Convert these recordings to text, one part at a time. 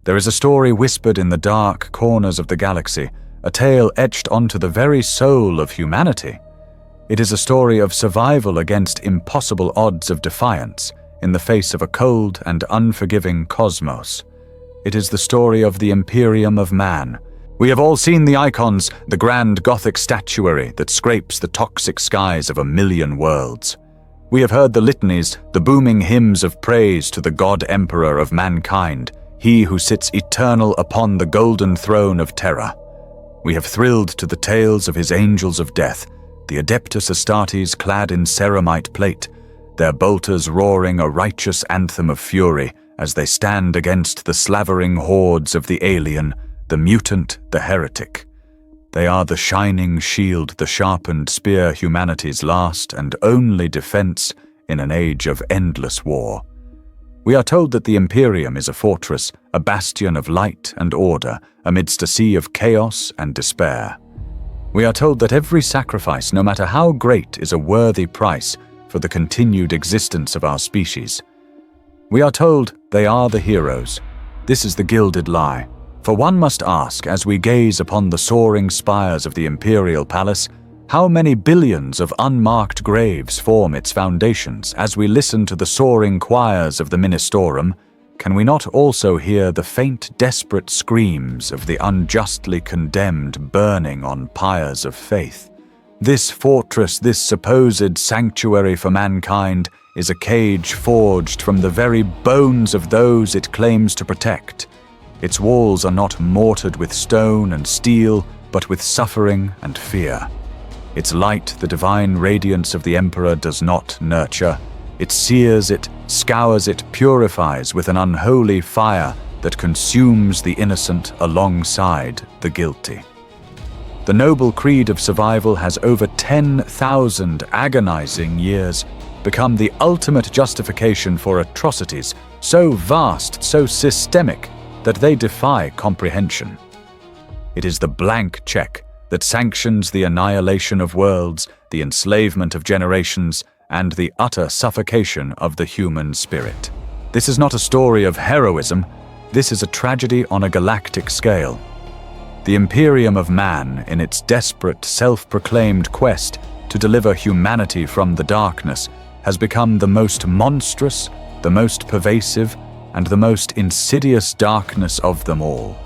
There is a story whispered in the dark corners of the galaxy, a tale etched onto the very soul of humanity. It is a story of survival against impossible odds of defiance in the face of a cold and unforgiving cosmos. It is the story of the Imperium of man. We have all seen the icons, the grand Gothic statuary that scrapes the toxic skies of a million worlds. We have heard the litanies, the booming hymns of praise to the God-Emperor of mankind, he who sits eternal upon the golden throne of terror. We have thrilled to the tales of his angels of death, the Adeptus Astartes clad in ceramite plate, their bolters roaring a righteous anthem of fury as they stand against the slavering hordes of the alien, the mutant, the heretic. They are the shining shield, the sharpened spear, humanity's last and only defense in an age of endless war. We are told that the Imperium is a fortress, a bastion of light and order amidst a sea of chaos and despair. We are told that every sacrifice, no matter how great, is a worthy price for the continued existence of our species. We are told they are the heroes. This is the gilded lie. For one must ask, as we gaze upon the soaring spires of the Imperial Palace, how many billions of unmarked graves form its foundations? As we listen to the soaring choirs of the Ministorum, can we not also hear the faint, desperate screams of the unjustly condemned burning on pyres of faith? This fortress, this supposed sanctuary for mankind, is a cage forged from the very bones of those it claims to protect. Its walls are not mortared with stone and steel, but with suffering and fear. Its light, the divine radiance of the Emperor, does not nurture. It sears it, scours it, purifies with an unholy fire that consumes the innocent alongside the guilty. The noble creed of survival has over 10,000 agonizing years become the ultimate justification for atrocities so vast, so systemic, that they defy comprehension. It is the blank check that sanctions the annihilation of worlds, the enslavement of generations, and the utter suffocation of the human spirit. This is not a story of heroism, this is a tragedy on a galactic scale. The Imperium of man, in its desperate, self-proclaimed quest to deliver humanity from the darkness, has become the most monstrous, the most pervasive, and the most insidious darkness of them all.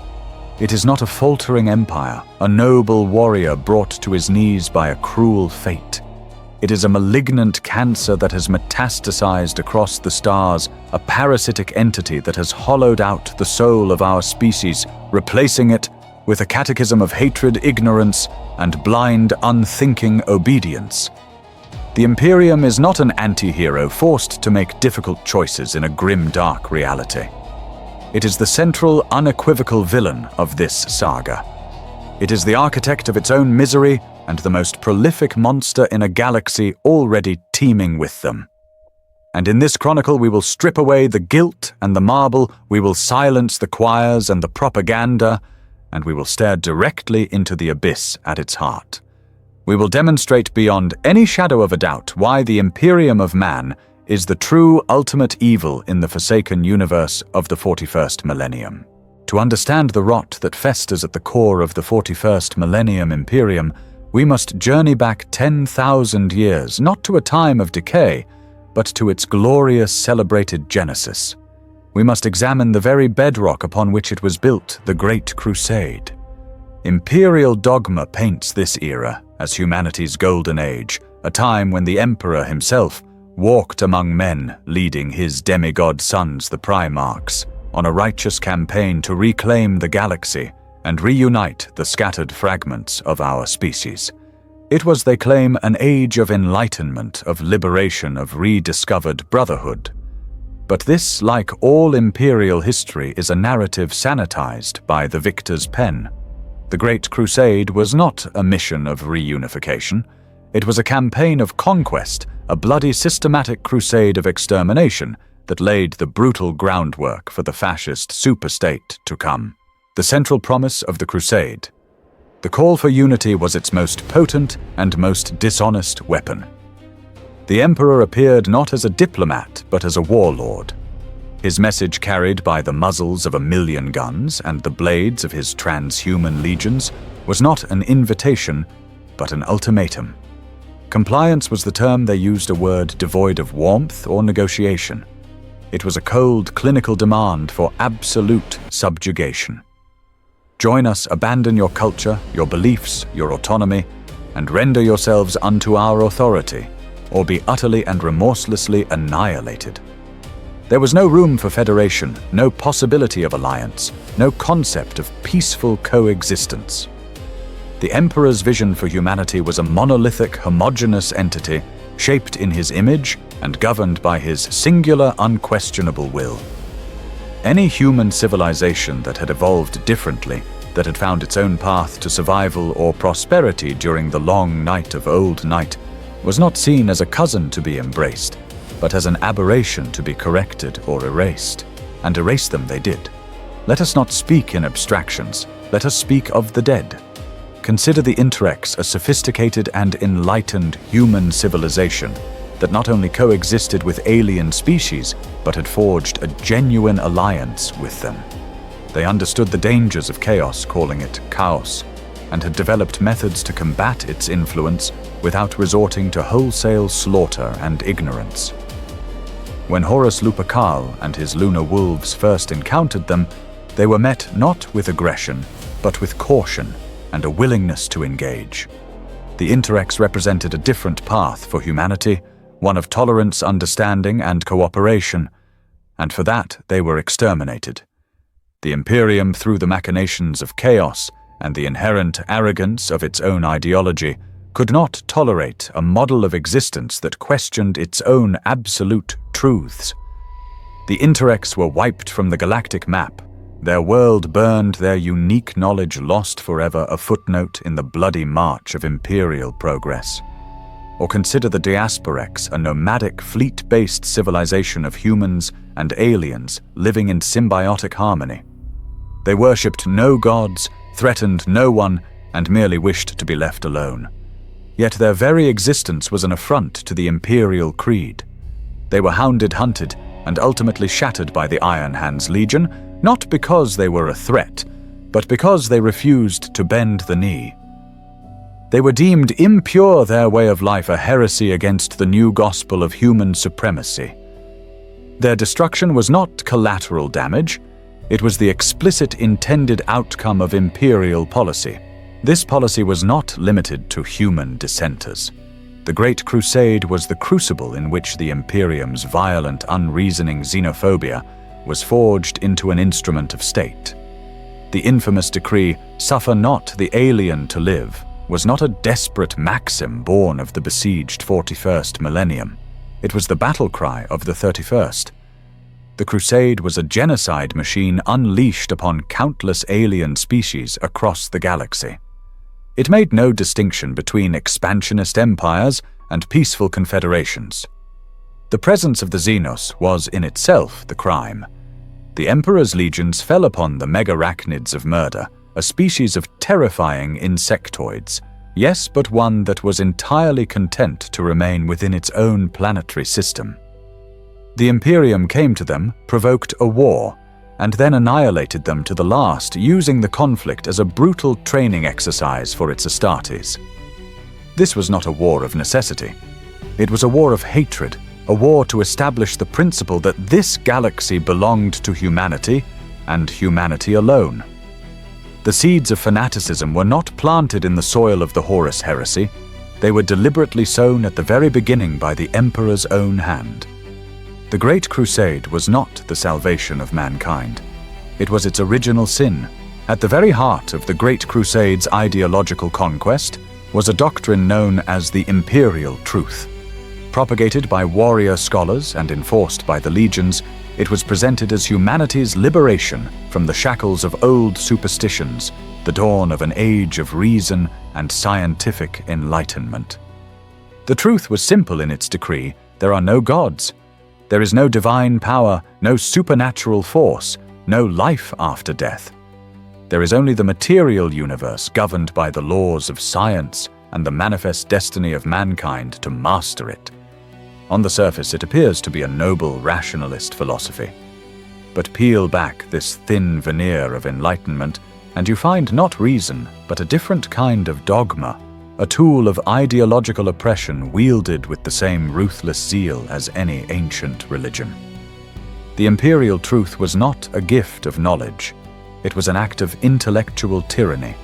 It is not a faltering empire, a noble warrior brought to his knees by a cruel fate. It is a malignant cancer that has metastasized across the stars, a parasitic entity that has hollowed out the soul of our species, replacing it with a catechism of hatred, ignorance, and blind, unthinking obedience. The Imperium is not an anti-hero forced to make difficult choices in a grimdark reality. It is the central, unequivocal villain of this saga. It is the architect of its own misery and the most prolific monster in a galaxy already teeming with them. And in this chronicle we will strip away the guilt and the marble, we will silence the choirs and the propaganda, and we will stare directly into the abyss at its heart. We will demonstrate beyond any shadow of a doubt why the Imperium of man is the true ultimate evil in the forsaken universe of the 41st Millennium. To understand the rot that festers at the core of the 41st Millennium Imperium, we must journey back 10,000 years, not to a time of decay, but to its glorious celebrated genesis. We must examine the very bedrock upon which it was built, the Great Crusade. Imperial dogma paints this era as humanity's golden age, a time when the Emperor himself walked among men, leading his demigod sons, the Primarchs, on a righteous campaign to reclaim the galaxy and reunite the scattered fragments of our species. It was, they claim, an age of enlightenment, of liberation, of rediscovered brotherhood. But this, like all imperial history, is a narrative sanitized by the victor's pen. The Great Crusade was not a mission of reunification. It was a campaign of conquest, a bloody systematic crusade of extermination that laid the brutal groundwork for the fascist superstate to come. The central promise of the crusade. The call for unity was its most potent and most dishonest weapon. The emperor appeared not as a diplomat, but as a warlord. His message, carried by the muzzles of 1,000,000 guns and the blades of his transhuman legions, was not an invitation, but an ultimatum. Compliance was the term they used, a word devoid of warmth or negotiation. It was a cold, clinical demand for absolute subjugation. Join us, abandon your culture, your beliefs, your autonomy, and render yourselves unto our authority, or be utterly and remorselessly annihilated. There was no room for federation, no possibility of alliance, no concept of peaceful coexistence. The Emperor's vision for humanity was a monolithic, homogeneous entity, shaped in his image and governed by his singular, unquestionable will. Any human civilization that had evolved differently, that had found its own path to survival or prosperity during the long night of old night, was not seen as a cousin to be embraced, but as an aberration to be corrected or erased. And erase them they did. Let us not speak in abstractions. Let us speak of the dead. Consider the Interrex a sophisticated and enlightened human civilization that not only coexisted with alien species, but had forged a genuine alliance with them. They understood the dangers of chaos, calling it chaos, and had developed methods to combat its influence without resorting to wholesale slaughter and ignorance. When Horus Lupercal and his lunar wolves first encountered them, they were met not with aggression, but with caution and a willingness to engage. The Interrex represented a different path for humanity, one of tolerance, understanding, and cooperation, and for that they were exterminated. The Imperium, through the machinations of chaos and the inherent arrogance of its own ideology, could not tolerate a model of existence that questioned its own absolute truths. The Interrex were wiped from the galactic map, their world burned, their unique knowledge lost forever, a footnote in the bloody march of imperial progress. Or consider the Diasporex, a nomadic, fleet-based civilization of humans and aliens living in symbiotic harmony. They worshipped no gods, threatened no one, and merely wished to be left alone. Yet their very existence was an affront to the imperial creed. They were hounded, hunted, and ultimately shattered by the Iron Hands Legion, not because they were a threat, but because they refused to bend the knee. They were deemed impure, their way of life a heresy against the new gospel of human supremacy. Their destruction was not collateral damage, it was the explicit intended outcome of imperial policy. This policy was not limited to human dissenters. The Great Crusade was the crucible in which the Imperium's violent, unreasoning xenophobia was forged into an instrument of state. The infamous decree, "Suffer not the alien to live," was not a desperate maxim born of the besieged 41st millennium. It was the battle cry of the 31st. The Crusade was a genocide machine unleashed upon countless alien species across the galaxy. It made no distinction between expansionist empires and peaceful confederations. The presence of the Xenos was in itself the crime. The Emperor's legions fell upon the megarachnids of murder, a species of terrifying insectoids, yes, but one that was entirely content to remain within its own planetary system. The Imperium came to them, provoked a war, and then annihilated them to the last, using the conflict as a brutal training exercise for its Astartes. This was not a war of necessity. It was a war of hatred, a war to establish the principle that this galaxy belonged to humanity, and humanity alone. The seeds of fanaticism were not planted in the soil of the Horus heresy. They were deliberately sown at the very beginning by the Emperor's own hand. The Great Crusade was not the salvation of mankind. It was its original sin. At the very heart of the Great Crusade's ideological conquest was a doctrine known as the Imperial Truth. Propagated by warrior scholars and enforced by the legions, it was presented as humanity's liberation from the shackles of old superstitions, the dawn of an age of reason and scientific enlightenment. The truth was simple in its decree: there are no gods. There is no divine power, no supernatural force, no life after death. There is only the material universe governed by the laws of science and the manifest destiny of mankind to master it. On the surface, it appears to be a noble rationalist philosophy. But peel back this thin veneer of enlightenment, and you find not reason, but a different kind of dogma, a tool of ideological oppression wielded with the same ruthless zeal as any ancient religion. The imperial truth was not a gift of knowledge. It was an act of intellectual tyranny.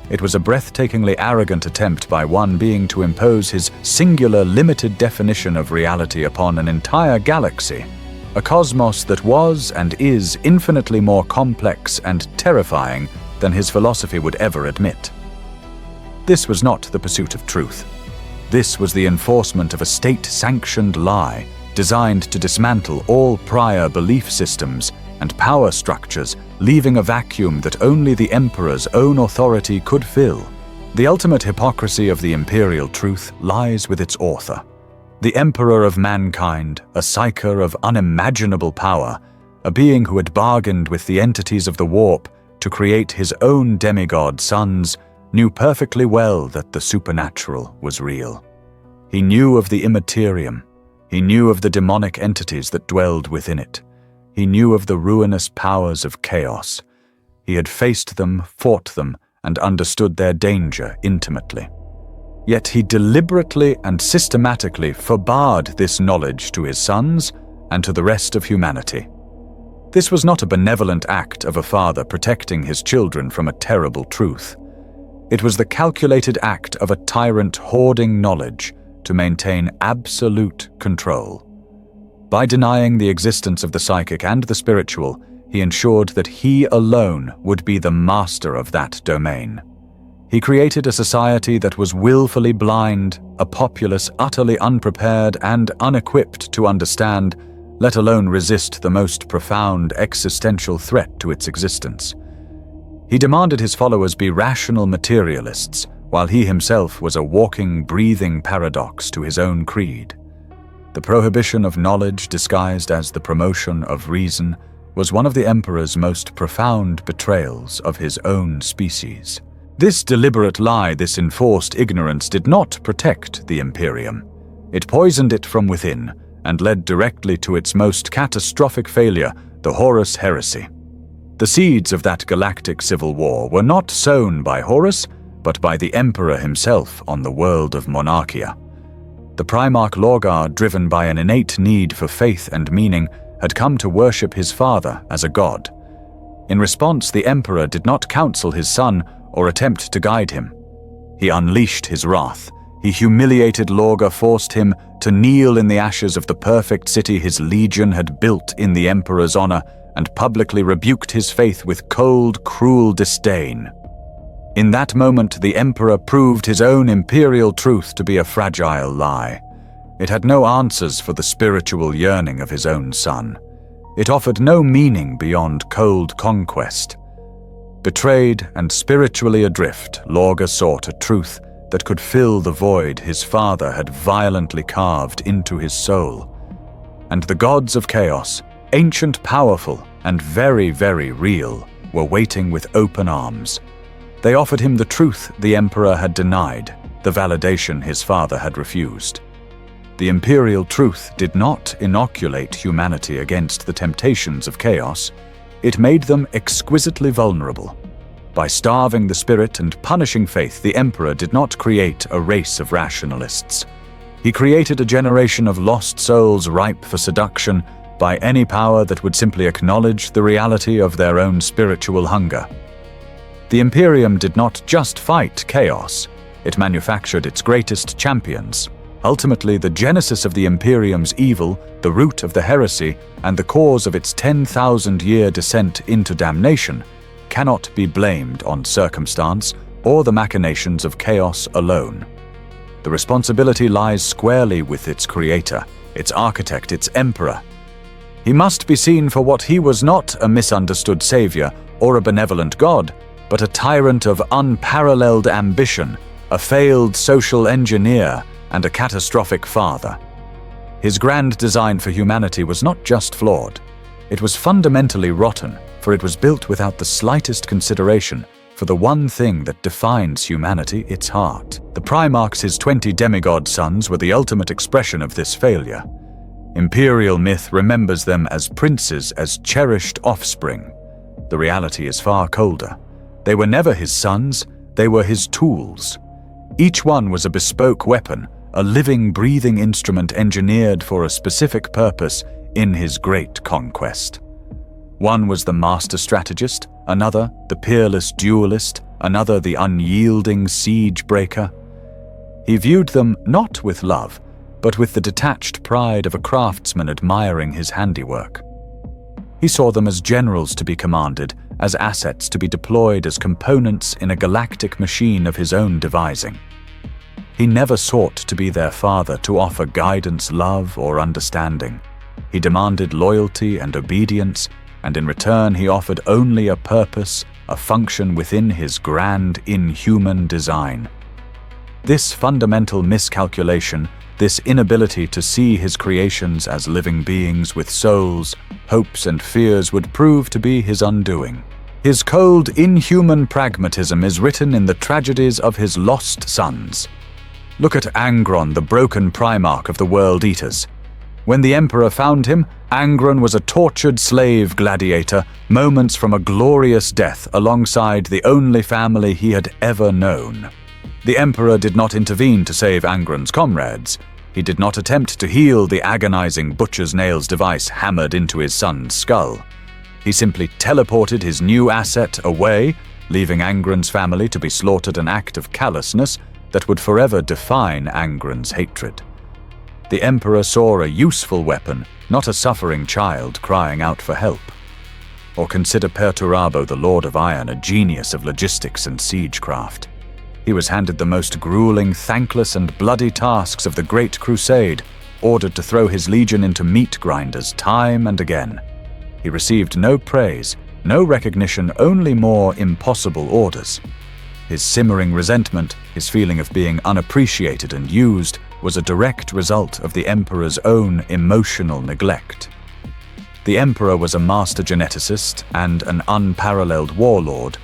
It was a breathtakingly arrogant attempt by one being to impose his singular, limited definition of reality upon an entire galaxy, a cosmos that was and is infinitely more complex and terrifying than his philosophy would ever admit. This was not the pursuit of truth. This was the enforcement of a state-sanctioned lie designed to dismantle all prior belief systems and power structures, leaving a vacuum that only the Emperor's own authority could fill. The ultimate hypocrisy of the imperial truth lies with its author. The Emperor of mankind, a psyker of unimaginable power, a being who had bargained with the entities of the warp to create his own demigod sons, knew perfectly well that the supernatural was real. He knew of the Imperium. He knew of the demonic entities that dwelled within it. He knew of the ruinous powers of chaos. He had faced them, fought them, and understood their danger intimately. Yet he deliberately and systematically forbade this knowledge to his sons and to the rest of humanity. This was not a benevolent act of a father protecting his children from a terrible truth. It was the calculated act of a tyrant hoarding knowledge to maintain absolute control. By denying the existence of the psychic and the spiritual, he ensured that he alone would be the master of that domain. He created a society that was willfully blind, a populace utterly unprepared and unequipped to understand, let alone resist the most profound existential threat to its existence. He demanded his followers be rational materialists, while he himself was a walking, breathing paradox to his own creed. The prohibition of knowledge disguised as the promotion of reason was one of the Emperor's most profound betrayals of his own species. This deliberate lie, this enforced ignorance, did not protect the Imperium. It poisoned it from within and led directly to its most catastrophic failure, the Horus Heresy. The seeds of that galactic civil war were not sown by Horus, but by the Emperor himself on the world of Monarchia. The Primarch Lorgar, driven by an innate need for faith and meaning, had come to worship his father as a god. In response, the Emperor did not counsel his son or attempt to guide him. He unleashed his wrath. He humiliated Lorgar, forced him to kneel in the ashes of the perfect city his legion had built in the Emperor's honor, and publicly rebuked his faith with cold, cruel disdain. In that moment, the Emperor proved his own imperial truth to be a fragile lie. It had no answers for the spiritual yearning of his own son. It offered no meaning beyond cold conquest. Betrayed and spiritually adrift, Lorgar sought a truth that could fill the void his father had violently carved into his soul. And the gods of chaos, ancient, powerful, and very, very real, were waiting with open arms. They offered him the truth the Emperor had denied, the validation his father had refused. The imperial truth did not inoculate humanity against the temptations of chaos. It made them exquisitely vulnerable. By starving the spirit and punishing faith, the Emperor did not create a race of rationalists. He created a generation of lost souls ripe for seduction by any power that would simply acknowledge the reality of their own spiritual hunger. The Imperium did not just fight chaos, it manufactured its greatest champions. Ultimately, the genesis of the Imperium's evil, the root of the heresy, and the cause of its 10,000-year descent into damnation cannot be blamed on circumstance or the machinations of chaos alone. The responsibility lies squarely with its creator, its architect, its emperor. He must be seen for what he was: not a misunderstood savior or a benevolent god, but a tyrant of unparalleled ambition, a failed social engineer, and a catastrophic father. His grand design for humanity was not just flawed, it was fundamentally rotten, for it was built without the slightest consideration for the one thing that defines humanity, its heart. The Primarchs, his 20 demigod sons, were the ultimate expression of this failure. Imperial myth remembers them as princes, as cherished offspring. The reality is far colder. They were never his sons, they were his tools. Each one was a bespoke weapon, a living, breathing instrument engineered for a specific purpose in his great conquest. One was the master strategist, another the peerless duelist, another the unyielding siege breaker. He viewed them not with love, but with the detached pride of a craftsman admiring his handiwork. He saw them as generals to be commanded, as assets to be deployed as components in a galactic machine of his own devising. He never sought to be their father, to offer guidance, love, or understanding. He demanded loyalty and obedience, and in return he offered only a purpose, a function within his grand, inhuman design. This fundamental miscalculation, this inability to see his creations as living beings with souls, hopes, and fears would prove to be his undoing. His cold, inhuman pragmatism is written in the tragedies of his lost sons. Look at Angron, the broken primarch of the World Eaters. When the Emperor found him, Angron was a tortured slave gladiator, moments from a glorious death alongside the only family he had ever known. The Emperor did not intervene to save Angron's comrades. He did not attempt to heal the agonizing butcher's nails device hammered into his son's skull. He simply teleported his new asset away, leaving Angron's family to be slaughtered, an act of callousness that would forever define Angron's hatred. The Emperor saw a useful weapon, not a suffering child crying out for help. Or consider Perturabo, the Lord of Iron, a genius of logistics and siegecraft. He was handed the most grueling, thankless, and bloody tasks of the Great Crusade, ordered to throw his legion into meat grinders time and again. He received no praise, no recognition, only more impossible orders. His simmering resentment, his feeling of being unappreciated and used, was a direct result of the Emperor's own emotional neglect. The Emperor was a master geneticist and an unparalleled warlord,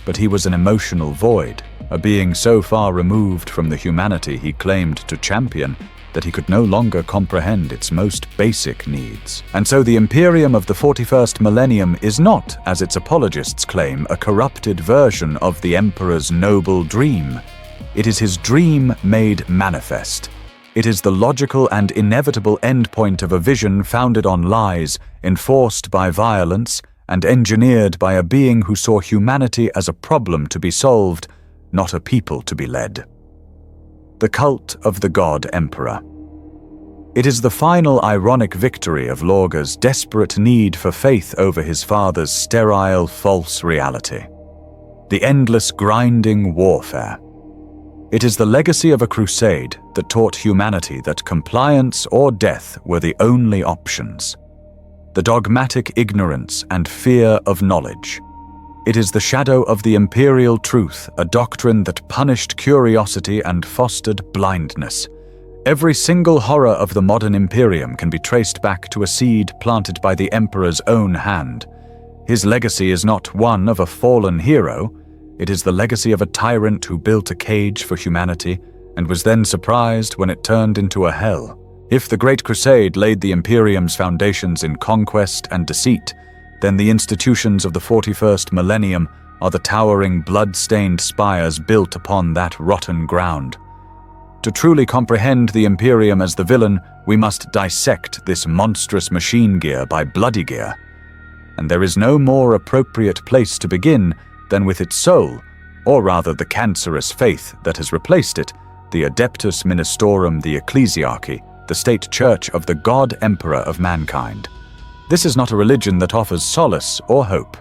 but he was an emotional void, a being so far removed from the humanity he claimed to champion that he could no longer comprehend its most basic needs. And so the Imperium of the 41st Millennium is not, as its apologists claim, a corrupted version of the Emperor's noble dream. It is his dream made manifest. It is the logical and inevitable endpoint of a vision founded on lies, enforced by violence, and engineered by a being who saw humanity as a problem to be solved, not a people to be led. The cult of the God Emperor. It is the final ironic victory of Lorga's desperate need for faith over his father's sterile, false reality. The endless grinding warfare. It is the legacy of a crusade that taught humanity that compliance or death were the only options. The dogmatic ignorance and fear of knowledge. It is the shadow of the imperial truth, a doctrine that punished curiosity and fostered blindness. Every single horror of the modern Imperium can be traced back to a seed planted by the Emperor's own hand. His legacy is not one of a fallen hero. It is the legacy of a tyrant who built a cage for humanity and was then surprised when it turned into a hell. If the Great Crusade laid the Imperium's foundations in conquest and deceit, then the institutions of the 41st Millennium are the towering, blood-stained spires built upon that rotten ground. To truly comprehend the Imperium as the villain, we must dissect this monstrous machine gear by bloody gear. And there is no more appropriate place to begin than with its soul, or rather the cancerous faith that has replaced it, the Adeptus Ministorum, the Ecclesiarchy, the state church of the God Emperor of mankind. This is not a religion that offers solace or hope.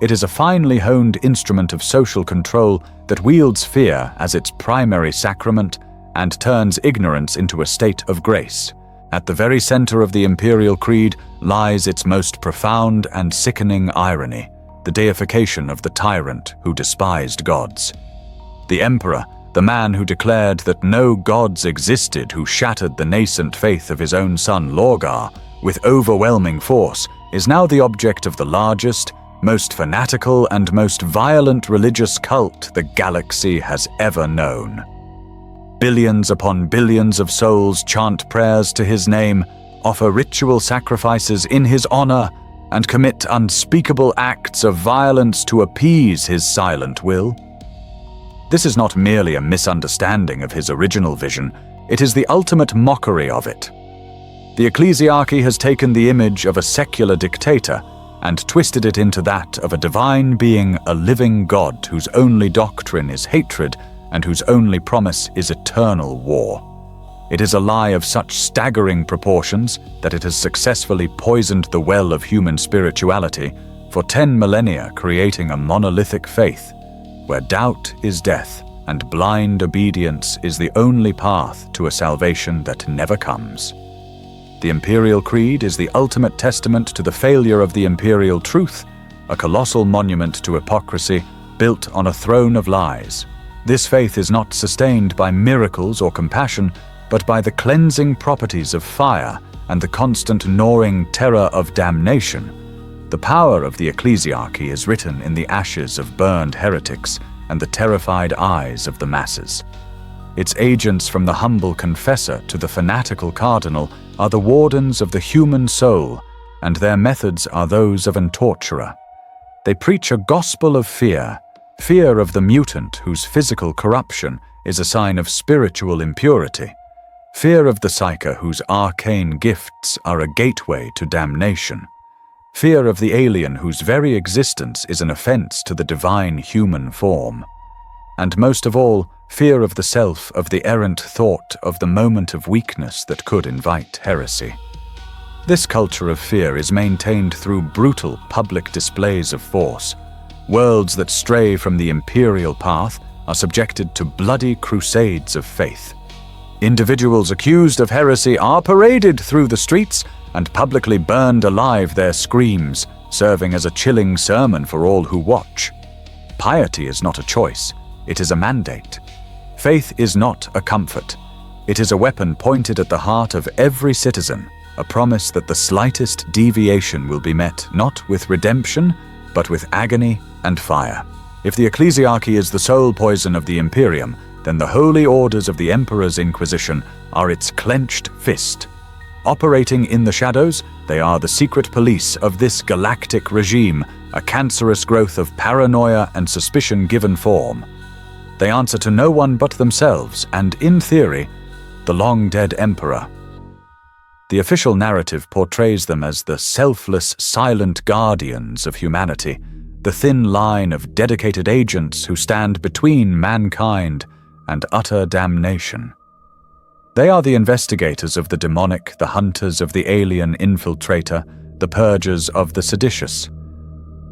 It is a finely honed instrument of social control that wields fear as its primary sacrament and turns ignorance into a state of grace. At the very center of the imperial creed lies its most profound and sickening irony, the deification of the tyrant who despised gods. The emperor, the man who declared that no gods existed, who shattered the nascent faith of his own son Lorgar with overwhelming force, is now the object of the largest, most fanatical, and most violent religious cult the galaxy has ever known. Billions upon billions of souls chant prayers to his name, offer ritual sacrifices in his honor, and commit unspeakable acts of violence to appease his silent will. This is not merely a misunderstanding of his original vision, it is the ultimate mockery of it. The ecclesiarchy has taken the image of a secular dictator and twisted it into that of a divine being, a living God whose only doctrine is hatred and whose only promise is eternal war. It is a lie of such staggering proportions that it has successfully poisoned the well of human spirituality for 10 millennia, creating a monolithic faith where doubt is death and blind obedience is the only path to a salvation that never comes. The Imperial Creed is the ultimate testament to the failure of the Imperial truth, a colossal monument to hypocrisy built on a throne of lies. This faith is not sustained by miracles or compassion, but by the cleansing properties of fire and the constant gnawing terror of damnation. The power of the ecclesiarchy is written in the ashes of burned heretics and the terrified eyes of the masses. Its agents, from the humble confessor to the fanatical cardinal, are the wardens of the human soul, and their methods are those of an torturer. They preach a gospel of fear, fear of the mutant whose physical corruption is a sign of spiritual impurity, fear of the psyker whose arcane gifts are a gateway to damnation, fear of the alien whose very existence is an offense to the divine human form, and most of all, fear of the self, of the errant thought, of the moment of weakness that could invite heresy. This culture of fear is maintained through brutal public displays of force. Worlds that stray from the imperial path are subjected to bloody crusades of faith. Individuals accused of heresy are paraded through the streets and publicly burned alive, their screams serving as a chilling sermon for all who watch. Piety is not a choice, it is a mandate. Faith is not a comfort. It is a weapon pointed at the heart of every citizen, a promise that the slightest deviation will be met not with redemption, but with agony and fire. If the ecclesiarchy is the soul poison of the Imperium, then the holy orders of the Emperor's Inquisition are its clenched fist. Operating in the shadows, they are the secret police of this galactic regime, a cancerous growth of paranoia and suspicion given form. They answer to no one but themselves and, in theory, the long-dead Emperor. The official narrative portrays them as the selfless, silent guardians of humanity, the thin line of dedicated agents who stand between mankind and utter damnation. They are the investigators of the demonic, the hunters of the alien infiltrator, the purgers of the seditious.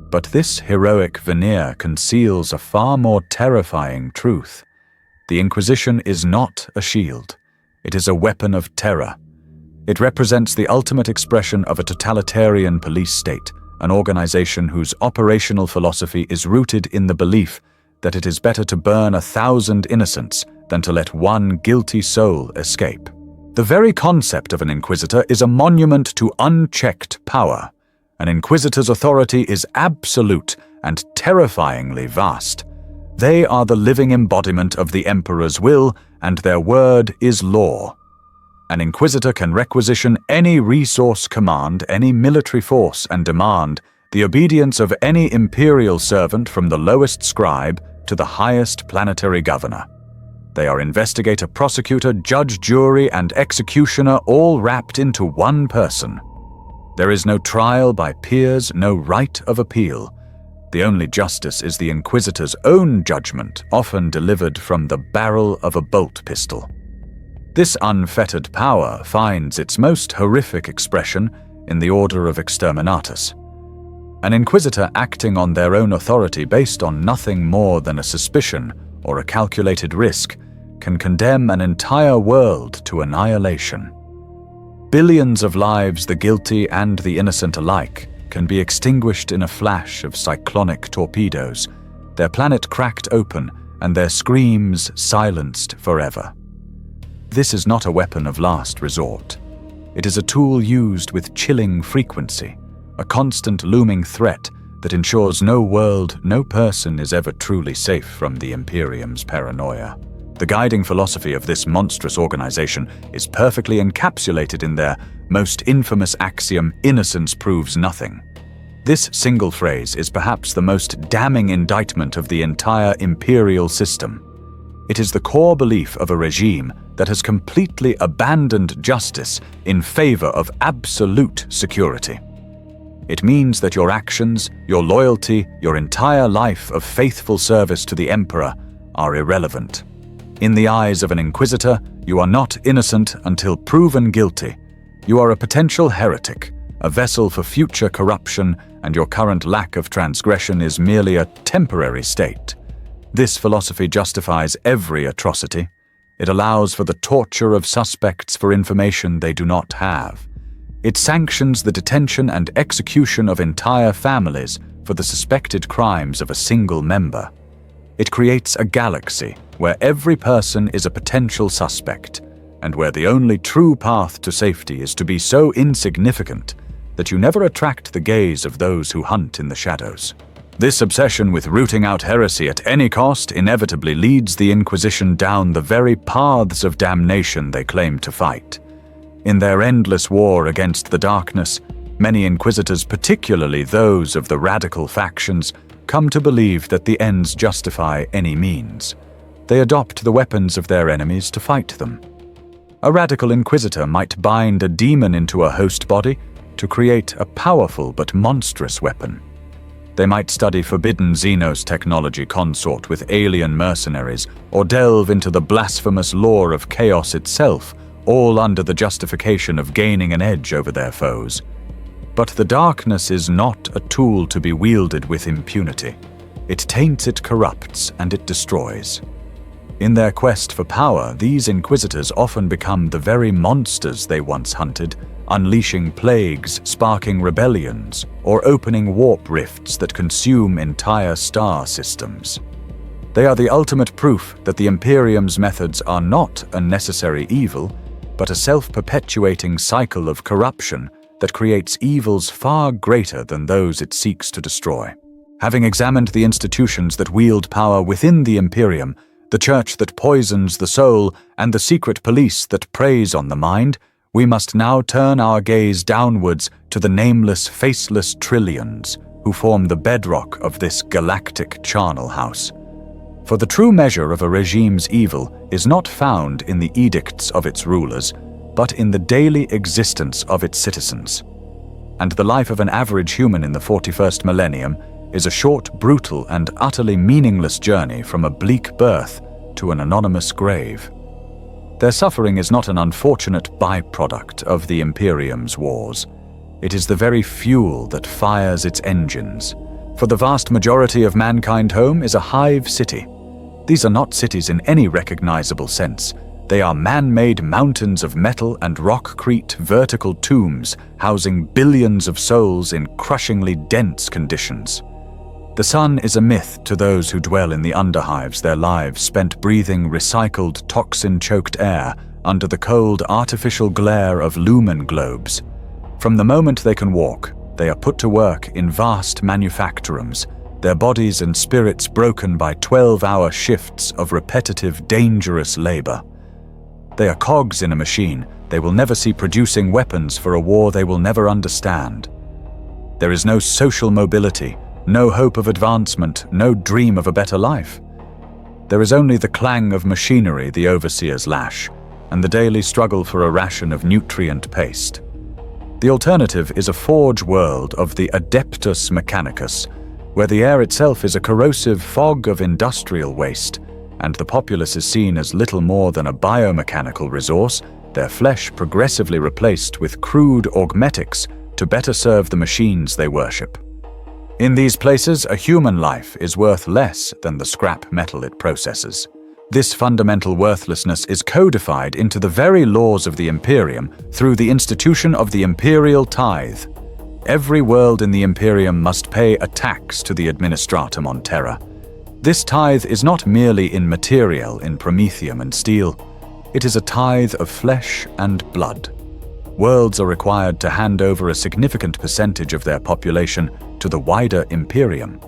But this heroic veneer conceals a far more terrifying truth. The Inquisition is not a shield. It is a weapon of terror. It represents the ultimate expression of a totalitarian police state, an organization whose operational philosophy is rooted in the belief that it is better to burn 1,000 innocents than to let one guilty soul escape. The very concept of an inquisitor is a monument to unchecked power. An inquisitor's authority is absolute and terrifyingly vast. They are the living embodiment of the Emperor's will, and their word is law. An inquisitor can requisition any resource command, any military force, and demand the obedience of any imperial servant from the lowest scribe to the highest planetary governor. They are investigator, prosecutor, judge, jury, and executioner, all wrapped into one person. There is no trial by peers, no right of appeal. The only justice is the inquisitor's own judgment, often delivered from the barrel of a bolt pistol. This unfettered power finds its most horrific expression in the order of exterminatus. An inquisitor acting on their own authority based on nothing more than a suspicion or a calculated risk can condemn an entire world to annihilation. Billions of lives, the guilty and the innocent alike, can be extinguished in a flash of cyclonic torpedoes, their planet cracked open and their screams silenced forever. This is not a weapon of last resort. It is a tool used with chilling frequency, a constant looming threat that ensures no world, no person is ever truly safe from the Imperium's paranoia. The guiding philosophy of this monstrous organization is perfectly encapsulated in their most infamous axiom, "Innocence proves nothing." This single phrase is perhaps the most damning indictment of the entire imperial system. It is the core belief of a regime that has completely abandoned justice in favor of absolute security. It means that your actions, your loyalty, your entire life of faithful service to the Emperor are irrelevant. In the eyes of an inquisitor, you are not innocent until proven guilty. You are a potential heretic, a vessel for future corruption, and your current lack of transgression is merely a temporary state. This philosophy justifies every atrocity. It allows for the torture of suspects for information they do not have. It sanctions the detention and execution of entire families for the suspected crimes of a single member. It creates a galaxy where every person is a potential suspect, and where the only true path to safety is to be so insignificant that you never attract the gaze of those who hunt in the shadows. This obsession with rooting out heresy at any cost inevitably leads the Inquisition down the very paths of damnation they claim to fight. In their endless war against the darkness, many inquisitors, particularly those of the radical factions, come to believe that the ends justify any means. They adopt the weapons of their enemies to fight them. A radical inquisitor might bind a demon into a host body to create a powerful but monstrous weapon. They might study forbidden Xenos technology consort with alien mercenaries, or delve into the blasphemous lore of chaos itself, all under the justification of gaining an edge over their foes. But the darkness is not a tool to be wielded with impunity. It taints, it corrupts, and it destroys. In their quest for power, these inquisitors often become the very monsters they once hunted, unleashing plagues, sparking rebellions, or opening warp rifts that consume entire star systems. They are the ultimate proof that the Imperium's methods are not a necessary evil, but a self-perpetuating cycle of corruption that creates evils far greater than those it seeks to destroy. Having examined the institutions that wield power within the Imperium, the church that poisons the soul, and the secret police that preys on the mind, we must now turn our gaze downwards to the nameless, faceless trillions who form the bedrock of this galactic charnel house. For the true measure of a regime's evil is not found in the edicts of its rulers, but in the daily existence of its citizens. And the life of an average human in the 41st millennium is a short, brutal, and utterly meaningless journey from a bleak birth to an anonymous grave. Their suffering is not an unfortunate byproduct of the Imperium's wars. It is the very fuel that fires its engines. For the vast majority of mankind, home is a hive city. These are not cities in any recognizable sense. They are man-made mountains of metal and rock-crete vertical tombs housing billions of souls in crushingly dense conditions. The sun is a myth to those who dwell in the underhives, their lives spent breathing recycled, toxin-choked air under the cold, artificial glare of lumen globes. From the moment they can walk, they are put to work in vast manufactorums, their bodies and spirits broken by 12-hour shifts of repetitive, dangerous labor. They are cogs in a machine they will never see producing weapons for a war they will never understand. There is no social mobility, no hope of advancement, no dream of a better life. There is only the clang of machinery the overseers lash, and the daily struggle for a ration of nutrient paste. The alternative is a forge world of the Adeptus Mechanicus, where the air itself is a corrosive fog of industrial waste, and the populace is seen as little more than a biomechanical resource, their flesh progressively replaced with crude augmetics to better serve the machines they worship. In these places, a human life is worth less than the scrap metal it processes. This fundamental worthlessness is codified into the very laws of the Imperium through the institution of the imperial tithe. Every world in the Imperium must pay a tax to the Administratum on Terra. This tithe is not merely in material in promethium and steel. It is a tithe of flesh and blood. Worlds are required to hand over a significant percentage of their population to the wider Imperium.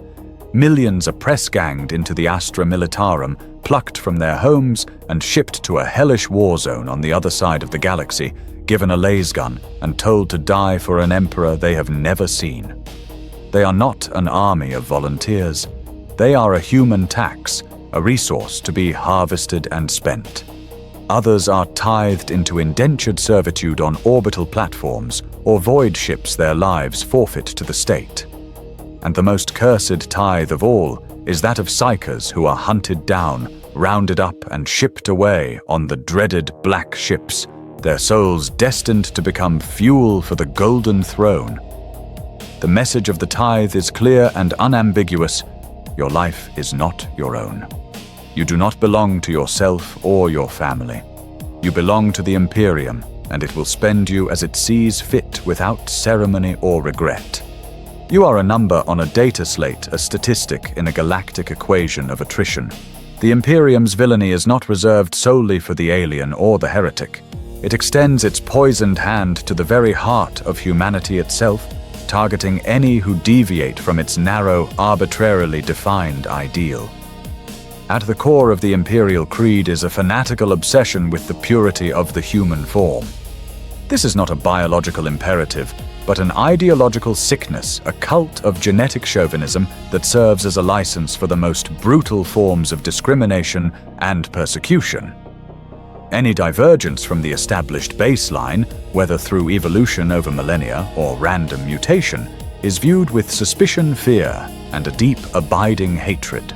millions are press-ganged into the Astra Militarum, plucked from their homes and shipped to a hellish war zone on the other side of the galaxy, given a lasgun and told to die for an emperor they have never seen. They are not an army of volunteers. They are a human tax, a resource to be harvested and spent. Others are tithed into indentured servitude on orbital platforms or void ships their lives forfeit to the state. And the most cursed tithe of all is that of psychers who are hunted down, rounded up and shipped away on the dreaded black ships, their souls destined to become fuel for the golden throne. The message of the tithe is clear and unambiguous. Your life is not your own. You do not belong to yourself or your family. You belong to the Imperium, and it will spend you as it sees fit without ceremony or regret. You are a number on a data slate, a statistic in a galactic equation of attrition. The Imperium's villainy is not reserved solely for the alien or the heretic. It extends its poisoned hand to the very heart of humanity itself, targeting any who deviate from its narrow, arbitrarily defined ideal. At the core of the Imperial Creed is a fanatical obsession with the purity of the human form. This is not a biological imperative, but an ideological sickness, a cult of genetic chauvinism that serves as a license for the most brutal forms of discrimination and persecution. Any divergence from the established baseline, whether through evolution over millennia or random mutation, is viewed with suspicion, fear, and a deep, abiding hatred.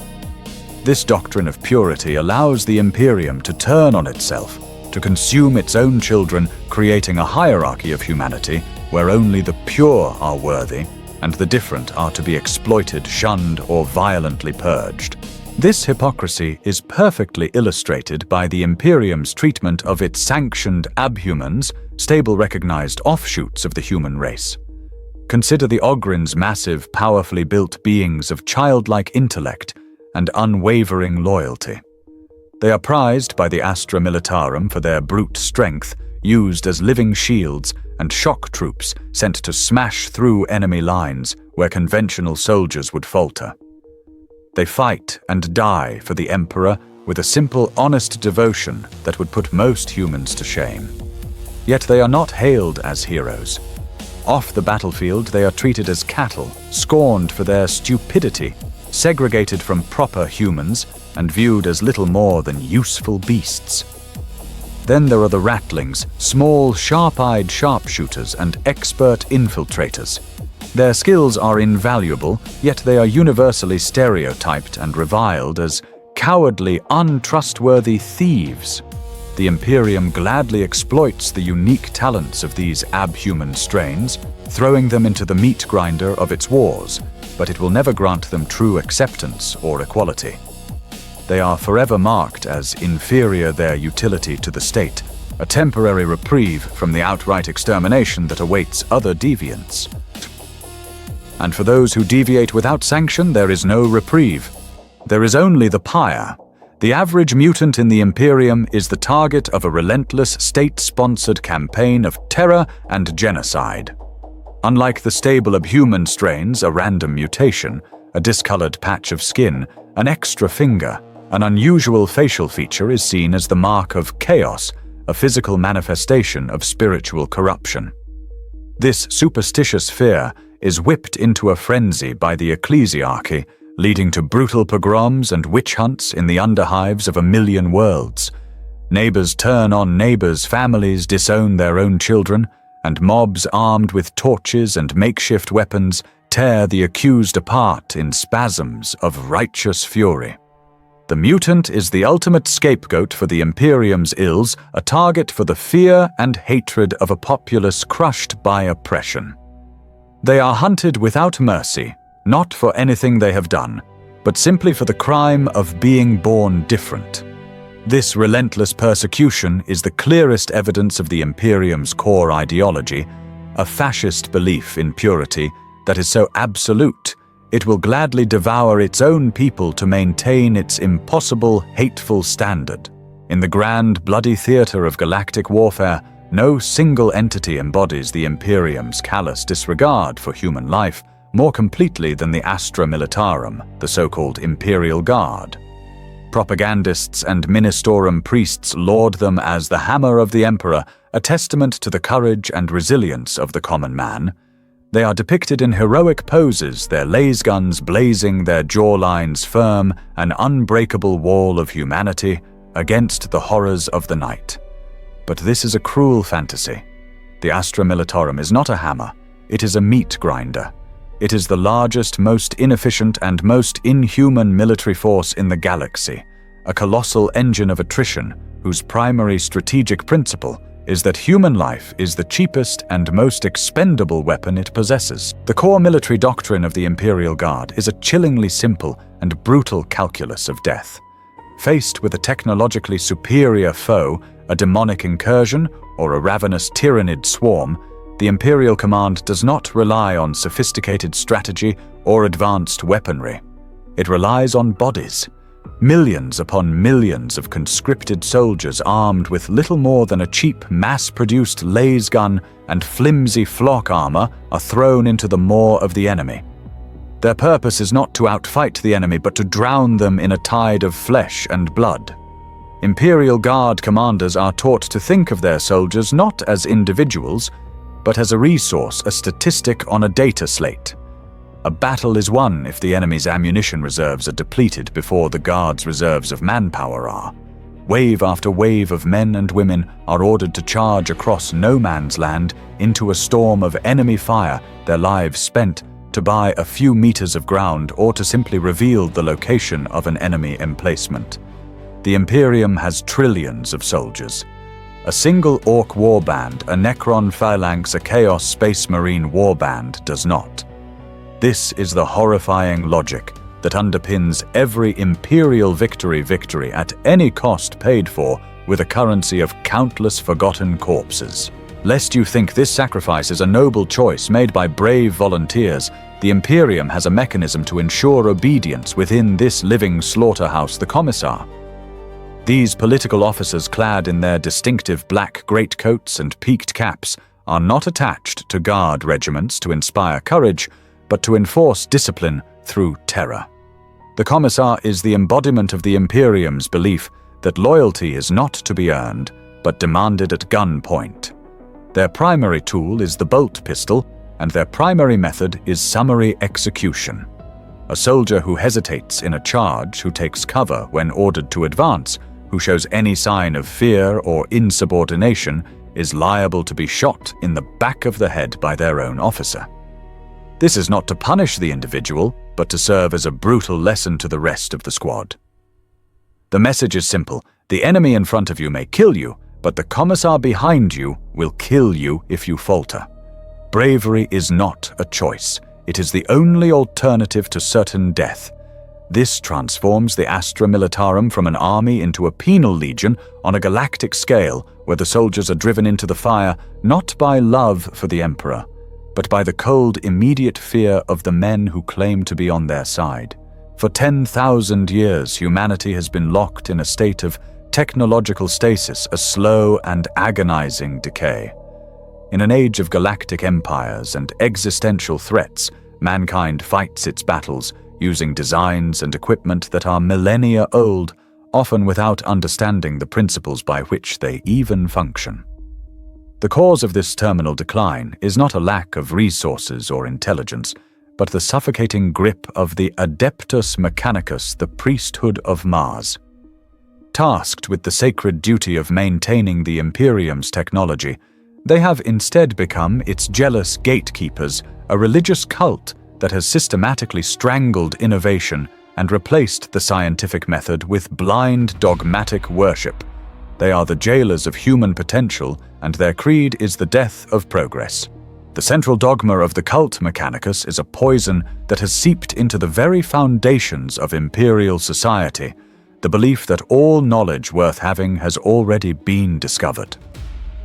This doctrine of purity allows the Imperium to turn on itself, to consume its own children, creating a hierarchy of humanity where only the pure are worthy and the different are to be exploited, shunned, or violently purged. This hypocrisy is perfectly illustrated by the Imperium's treatment of its sanctioned abhumans, stable recognized offshoots of the human race. Consider the Ogrins' massive, powerfully built beings of childlike intellect and unwavering loyalty. They are prized by the Astra Militarum for their brute strength, used as living shields and shock troops sent to smash through enemy lines where conventional soldiers would falter. They fight and die for the Emperor with a simple, honest devotion that would put most humans to shame. Yet they are not hailed as heroes. Off the battlefield, they are treated as cattle, scorned for their stupidity, segregated from proper humans, and viewed as little more than useful beasts. Then there are the Rattlings, small, sharp-eyed sharpshooters and expert infiltrators. Their skills are invaluable, yet they are universally stereotyped and reviled as cowardly, untrustworthy thieves. The Imperium gladly exploits the unique talents of these abhuman strains, throwing them into the meat grinder of its wars, but it will never grant them true acceptance or equality. They are forever marked as inferior their utility to the state, a temporary reprieve from the outright extermination that awaits other deviants. And for those who deviate without sanction, there is no reprieve. There is only the pyre. The average mutant in the Imperium is the target of a relentless state-sponsored campaign of terror and genocide. Unlike the stable abhuman strains, a random mutation, a discolored patch of skin, an extra finger, an unusual facial feature is seen as the mark of chaos, a physical manifestation of spiritual corruption. This superstitious fear is whipped into a frenzy by the ecclesiarchy, leading to brutal pogroms and witch hunts in the underhives of a million worlds. Neighbors turn on neighbors, families disown their own children, and mobs armed with torches and makeshift weapons tear the accused apart in spasms of righteous fury. The mutant is the ultimate scapegoat for the Imperium's ills, a target for the fear and hatred of a populace crushed by oppression. They are hunted without mercy, not for anything they have done, but simply for the crime of being born different. This relentless persecution is the clearest evidence of the Imperium's core ideology, a fascist belief in purity that is so absolute, it will gladly devour its own people to maintain its impossible, hateful standard. In the grand, bloody theater of galactic warfare, no single entity embodies the Imperium's callous disregard for human life, more completely than the Astra Militarum, the so-called Imperial Guard. Propagandists and Ministorum priests laud them as the hammer of the Emperor, a testament to the courage and resilience of the common man. They are depicted in heroic poses, their laser guns blazing, their jawlines firm, an unbreakable wall of humanity against the horrors of the night. But this is a cruel fantasy. The Astra Militarum is not a hammer, it is a meat grinder. It is the largest, most inefficient, and most inhuman military force in the galaxy, a colossal engine of attrition whose primary strategic principle is that human life is the cheapest and most expendable weapon it possesses. The core military doctrine of the Imperial Guard is a chillingly simple and brutal calculus of death. Faced with a technologically superior foe, a demonic incursion, or a ravenous tyrannid swarm, the Imperial Command does not rely on sophisticated strategy or advanced weaponry. It relies on bodies. Millions upon millions of conscripted soldiers armed with little more than a cheap, mass-produced laser gun and flimsy flock armor are thrown into the maw of the enemy. Their purpose is not to outfight the enemy, but to drown them in a tide of flesh and blood. Imperial Guard commanders are taught to think of their soldiers not as individuals, but as a resource, a statistic on a data slate. A battle is won if the enemy's ammunition reserves are depleted before the Guard's reserves of manpower are. Wave after wave of men and women are ordered to charge across no man's land into a storm of enemy fire, their lives spent to buy a few meters of ground or to simply reveal the location of an enemy emplacement. The Imperium has trillions of soldiers. A single Orc warband, a Necron phalanx, a Chaos Space Marine warband does not. This is the horrifying logic that underpins every Imperial victory at any cost paid for with a currency of countless forgotten corpses. Lest you think this sacrifice is a noble choice made by brave volunteers, the Imperium has a mechanism to ensure obedience within this living slaughterhouse, the Commissar. These political officers, clad in their distinctive black greatcoats and peaked caps, are not attached to guard regiments to inspire courage, but to enforce discipline through terror. The Commissar is the embodiment of the Imperium's belief that loyalty is not to be earned, but demanded at gunpoint. Their primary tool is the bolt pistol, and their primary method is summary execution. A soldier who hesitates in a charge, who takes cover when ordered to advance, who shows any sign of fear or insubordination, is liable to be shot in the back of the head by their own officer. This is not to punish the individual, but to serve as a brutal lesson to the rest of the squad. The message is simple: the enemy in front of you may kill you, but the Commissar behind you will kill you if you falter. Bravery is not a choice. It is the only alternative to certain death. This transforms the Astra Militarum from an army into a penal legion on a galactic scale, where the soldiers are driven into the fire not by love for the Emperor, but by the cold, immediate fear of the men who claim to be on their side. For 10,000 years, humanity has been locked in a state of technological stasis, a slow and agonizing decay. In an age of galactic empires and existential threats, mankind fights its battles using designs and equipment that are millennia old, often without understanding the principles by which they even function. The cause of this terminal decline is not a lack of resources or intelligence, but the suffocating grip of the Adeptus Mechanicus, the priesthood of Mars. Tasked with the sacred duty of maintaining the Imperium's technology, they have instead become its jealous gatekeepers, a religious cult that has systematically strangled innovation and replaced the scientific method with blind, dogmatic worship. They are the jailers of human potential, and their creed is the death of progress. The central dogma of the cult Mechanicus is a poison that has seeped into the very foundations of imperial society, the belief that all knowledge worth having has already been discovered.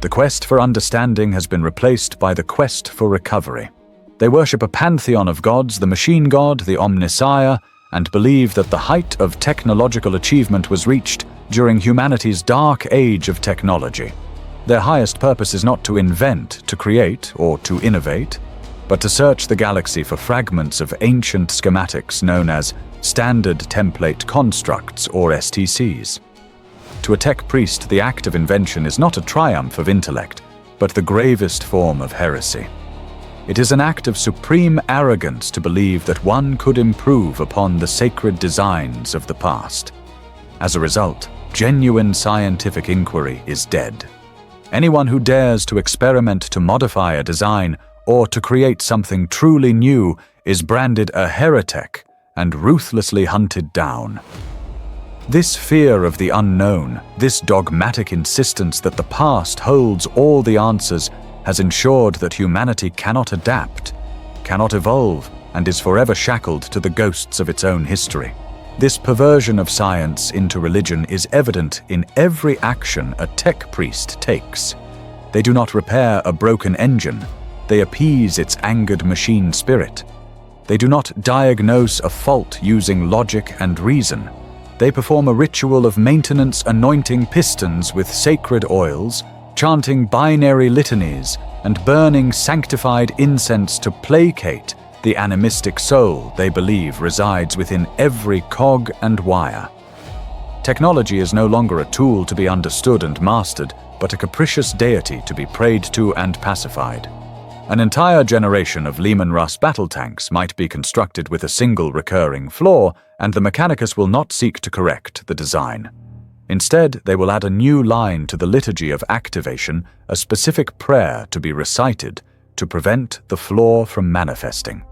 The quest for understanding has been replaced by the quest for recovery. They worship a pantheon of gods, the machine god, the omniscire, and believe that the height of technological achievement was reached during humanity's dark age of technology. Their highest purpose is not to invent, to create, or to innovate. but to search the galaxy for fragments of ancient schematics known as Standard Template Constructs, or STCs. To a tech priest, the act of invention is not a triumph of intellect, but the gravest form of heresy. It is an act of supreme arrogance to believe that one could improve upon the sacred designs of the past. As a result, genuine scientific inquiry is dead. Anyone who dares to experiment to modify a design or to create something truly new is branded a heretic and ruthlessly hunted down. This fear of the unknown, this dogmatic insistence that the past holds all the answers, has ensured that humanity cannot adapt, cannot evolve, and is forever shackled to the ghosts of its own history. This perversion of science into religion is evident in every action a tech priest takes. They do not repair a broken engine, they appease its angered machine spirit. They do not diagnose a fault using logic and reason. They perform a ritual of maintenance, anointing pistons with sacred oils, chanting binary litanies, and burning sanctified incense to placate the animistic soul they believe resides within every cog and wire. Technology is no longer a tool to be understood and mastered, but a capricious deity to be prayed to and pacified. An entire generation of Leman Russ battle tanks might be constructed with a single recurring flaw, and the Mechanicus will not seek to correct the design. Instead, they will add a new line to the liturgy of activation, a specific prayer to be recited to prevent the flaw from manifesting.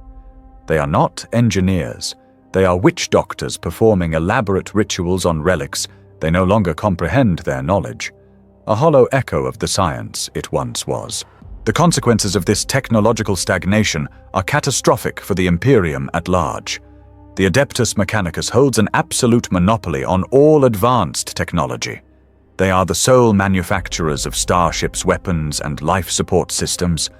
They are not engineers. They are witch doctors performing elaborate rituals on relics. They no longer comprehend their knowledge. A hollow echo of the science it once was. The consequences of this technological stagnation are catastrophic for the Imperium at large. The Adeptus Mechanicus holds an absolute monopoly on all advanced technology. They are the sole manufacturers of starships, weapons, and life support systems.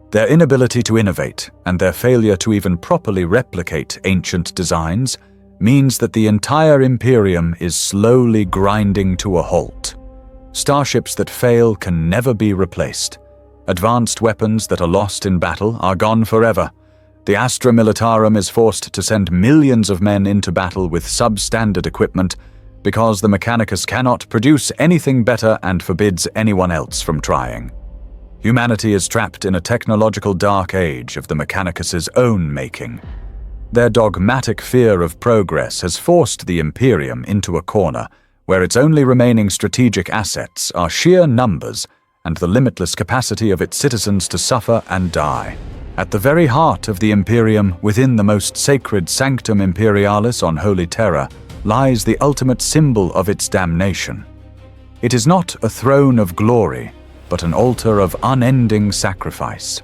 Their inability to innovate and their failure to even properly replicate ancient designs means that the entire Imperium is slowly grinding to a halt. Starships that fail can never be replaced. Advanced weapons that are lost in battle are gone forever. The Astra Militarum is forced to send millions of men into battle with substandard equipment because the Mechanicus cannot produce anything better and forbids anyone else from trying. Humanity is trapped in a technological dark age of the Mechanicus's own making. Their dogmatic fear of progress has forced the Imperium into a corner where its only remaining strategic assets are sheer numbers and the limitless capacity of its citizens to suffer and die. At the very heart of the Imperium, within the most sacred Sanctum Imperialis on Holy Terra, lies the ultimate symbol of its damnation. It is not a throne of glory, but an altar of unending sacrifice.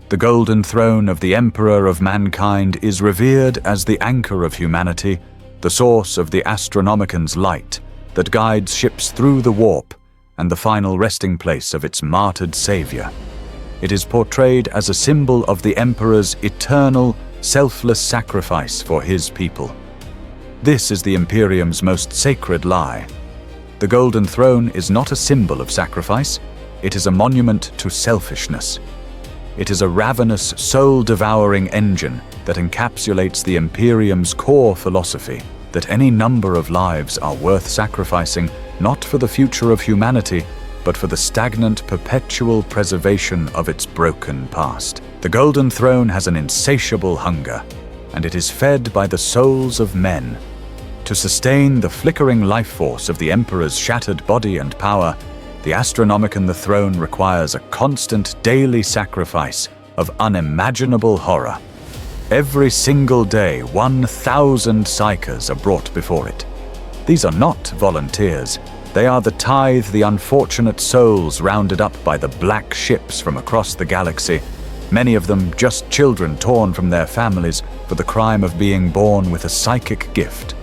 The golden throne of the Emperor of mankind is revered as the anchor of humanity, the source of the Astronomican's light that guides ships through the warp, and the final resting place of its martyred savior. It is portrayed as a symbol of the Emperor's eternal, selfless sacrifice for his people. This is the Imperium's most sacred lie. The Golden Throne is not a symbol of sacrifice, it is a monument to selfishness. It is a ravenous, soul-devouring engine that encapsulates the Imperium's core philosophy that any number of lives are worth sacrificing not for the future of humanity, but for the stagnant, perpetual preservation of its broken past. The Golden Throne has an insatiable hunger, and it is fed by the souls of men. To sustain the flickering life force of the Emperor's shattered body and power, the Astronomican the throne requires a constant daily sacrifice of unimaginable horror. Every single day, 1,000 psychers are brought before it. These are not volunteers. They are the tithe, the unfortunate souls rounded up by the black ships from across the galaxy, many of them just children torn from their families for the crime of being born with a psychic gift.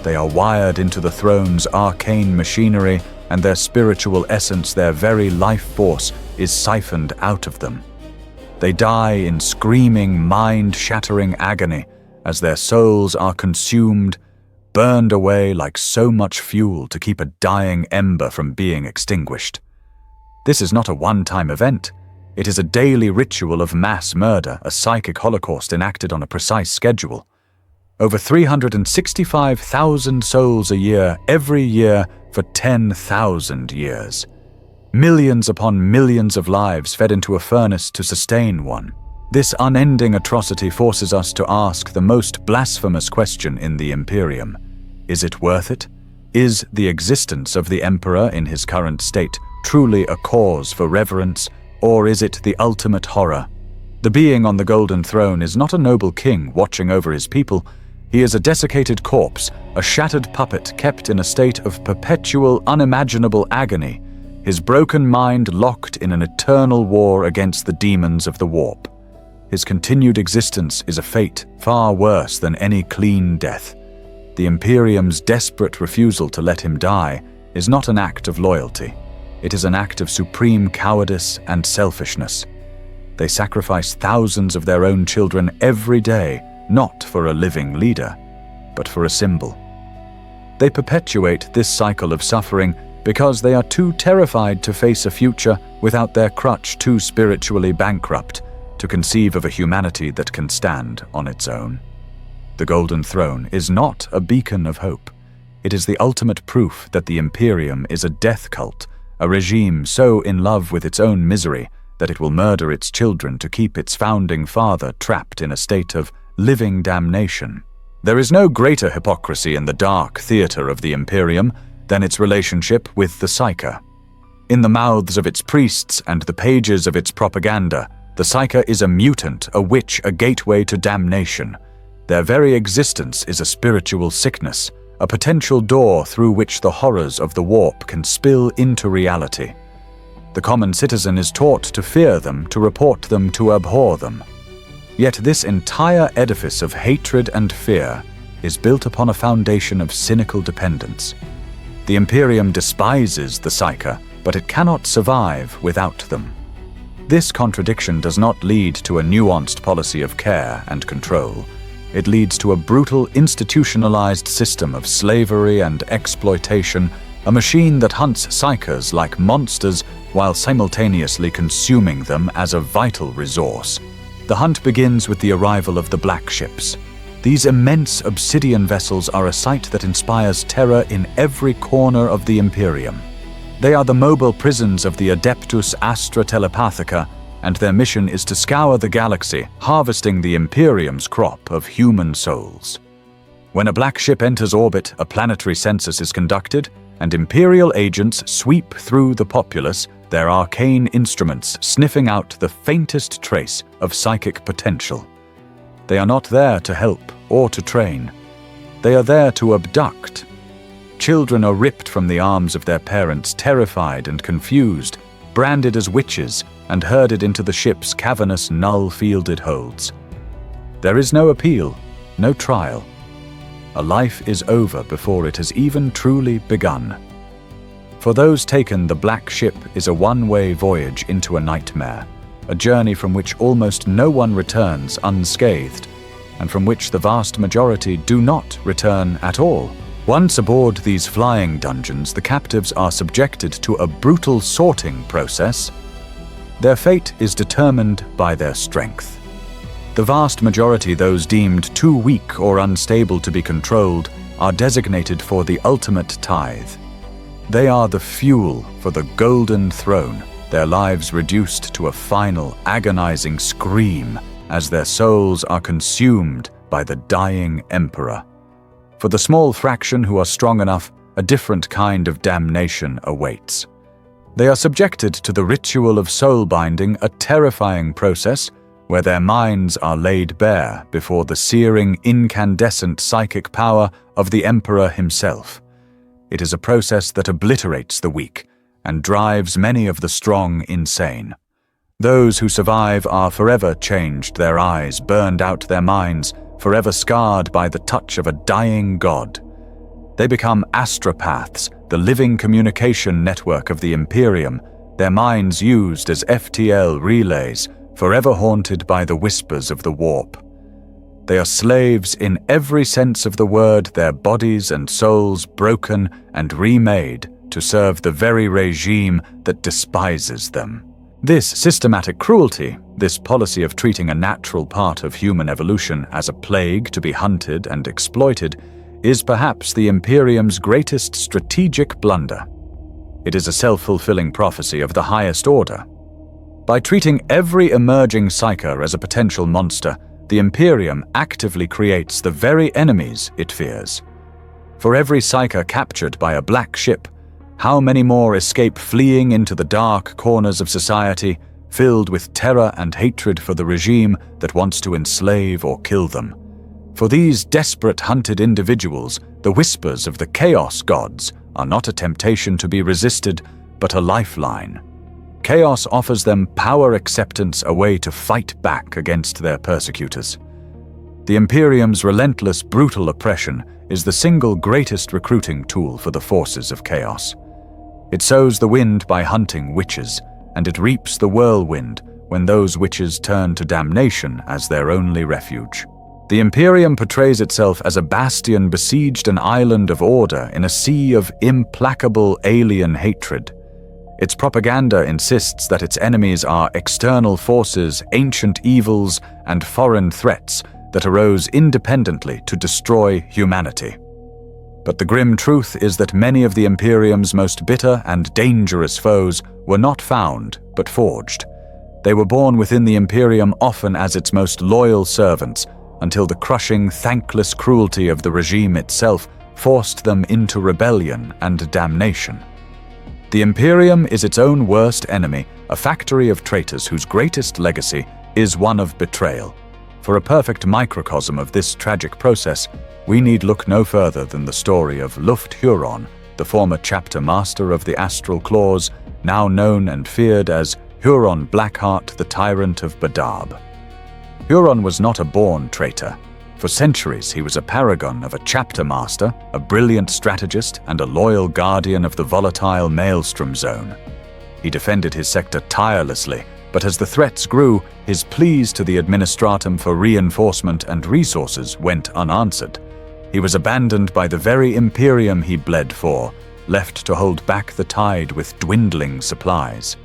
They are wired into the throne's arcane machinery, and their spiritual essence, their very life force, is siphoned out of them. They die in screaming, mind-shattering agony as their souls are consumed, burned away like so much fuel to keep a dying ember from being extinguished. This is not a one-time event. It is a daily ritual of mass murder, a psychic holocaust enacted on a precise schedule. Over 365,000 souls a year, every year, for 10,000 years. Millions upon millions of lives fed into a furnace to sustain one. This unending atrocity forces us to ask the most blasphemous question in the Imperium. Is it worth it? Is the existence of the Emperor in his current state truly a cause for reverence, or is it the ultimate horror? The being on the Golden Throne is not a noble king watching over his people. He is a desiccated corpse, a shattered puppet kept in a state of perpetual, unimaginable agony, his broken mind locked in an eternal war against the demons of the warp. His continued existence is a fate far worse than any clean death. The Imperium's desperate refusal to let him die is not an act of loyalty. It is an act of supreme cowardice and selfishness. They sacrifice thousands of their own children every day, not for a living leader, but for a symbol. They perpetuate this cycle of suffering because they are too terrified to face a future without their crutch too spiritually bankrupt to conceive of a humanity that can stand on its own. The Golden Throne is not a beacon of hope. It is the ultimate proof that the Imperium is a death cult, a regime so in love with its own misery that it will murder its children to keep its founding father trapped in a state of living damnation. There is no greater hypocrisy in the dark theater of the Imperium than its relationship with the Psyker. In the mouths of its priests and the pages of its propaganda, the Psyker is a mutant, a witch, a gateway to damnation. Their very existence is a spiritual sickness, a potential door through which the horrors of the warp can spill into reality. The common citizen is taught to fear them, to report them, to abhor them. Yet this entire edifice of hatred and fear is built upon a foundation of cynical dependence. The Imperium despises the Psyker, but it cannot survive without them. This contradiction does not lead to a nuanced policy of care and control. It leads to a brutal, institutionalized system of slavery and exploitation, a machine that hunts Psykers like monsters while simultaneously consuming them as a vital resource. The hunt begins with the arrival of the Black Ships. These immense obsidian vessels are a sight that inspires terror in every corner of the Imperium. They are the mobile prisons of the Adeptus Astra Telepathica, and their mission is to scour the galaxy, harvesting the Imperium's crop of human souls. When a black ship enters orbit, a planetary census is conducted, and Imperial agents sweep through the populace, their arcane instruments sniffing out the faintest trace of psychic potential. They are not there to help or to train. They are there to abduct. Children are ripped from the arms of their parents, terrified and confused, branded as witches, and herded into the ship's cavernous, null-fielded holds. There is no appeal, no trial. A life is over before it has even truly begun. For those taken, the Black Ship is a one-way voyage into a nightmare, a journey from which almost no one returns unscathed, and from which the vast majority do not return at all. Once aboard these flying dungeons, the captives are subjected to a brutal sorting process. Their fate is determined by their strength. The vast majority, those deemed too weak or unstable to be controlled, are designated for the ultimate tithe. They are the fuel for the Golden Throne, their lives reduced to a final, agonizing scream as their souls are consumed by the dying Emperor. For the small fraction who are strong enough, a different kind of damnation awaits. They are subjected to the ritual of soul binding, a terrifying process where their minds are laid bare before the searing, incandescent psychic power of the Emperor himself. It is a process that obliterates the weak and drives many of the strong insane. Those who survive are forever changed, their eyes burned out, their minds forever scarred by the touch of a dying god. They become astropaths, the living communication network of the Imperium, their minds used as FTL relays, forever haunted by the whispers of the warp. They are slaves in every sense of the word, their bodies and souls broken and remade to serve the very regime that despises them. This systematic cruelty, this policy of treating a natural part of human evolution as a plague to be hunted and exploited, is perhaps the Imperium's greatest strategic blunder. It is a self-fulfilling prophecy of the highest order. By treating every emerging psyker as a potential monster, the Imperium actively creates the very enemies it fears. For every psyker captured by a black ship, how many more escape fleeing into the dark corners of society, filled with terror and hatred for the regime that wants to enslave or kill them? For these desperate hunted individuals, the whispers of the Chaos Gods are not a temptation to be resisted, but a lifeline. Chaos offers them power acceptance, a way to fight back against their persecutors. The Imperium's relentless, brutal oppression is the single greatest recruiting tool for the forces of chaos. It sows the wind by hunting witches, and it reaps the whirlwind when those witches turn to damnation as their only refuge. The Imperium portrays itself as a bastion besieged an island of order in a sea of implacable alien hatred. Its propaganda insists that its enemies are external forces, ancient evils, and foreign threats that arose independently to destroy humanity. But the grim truth is that many of the Imperium's most bitter and dangerous foes were not found, but forged. They were born within the Imperium, often as its most loyal servants, until the crushing, thankless cruelty of the regime itself forced them into rebellion and damnation. The Imperium is its own worst enemy, a factory of traitors whose greatest legacy is one of betrayal. For a perfect microcosm of this tragic process, we need look no further than the story of Luft Huron, the former chapter master of the Astral Claws, now known and feared as Huron Blackheart, the Tyrant of Badab. Huron was not a born traitor. For centuries, he was a paragon of a chapter master, a brilliant strategist, and a loyal guardian of the volatile Maelstrom Zone. He defended his sector tirelessly, but as the threats grew, his pleas to the Administratum for reinforcement and resources went unanswered. He was abandoned by the very Imperium he bled for, left to hold back the tide with dwindling supplies.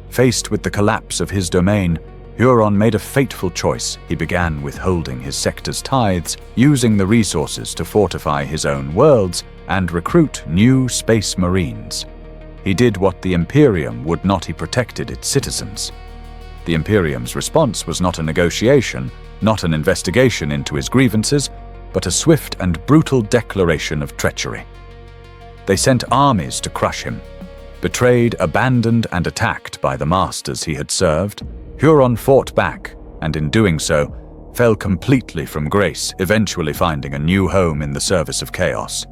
Faced with the collapse of his domain, Huron made a fateful choice. He began withholding his sector's tithes, using the resources to fortify his own worlds and recruit new space marines. He did what the Imperium would not. He protected its citizens. The Imperium's response was not a negotiation, not an investigation into his grievances, but a swift and brutal declaration of treachery. They sent armies to crush him. Betrayed, abandoned, and attacked by the masters he had served, Huron fought back, and in doing so, fell completely from grace, eventually finding a new home in the service of chaos.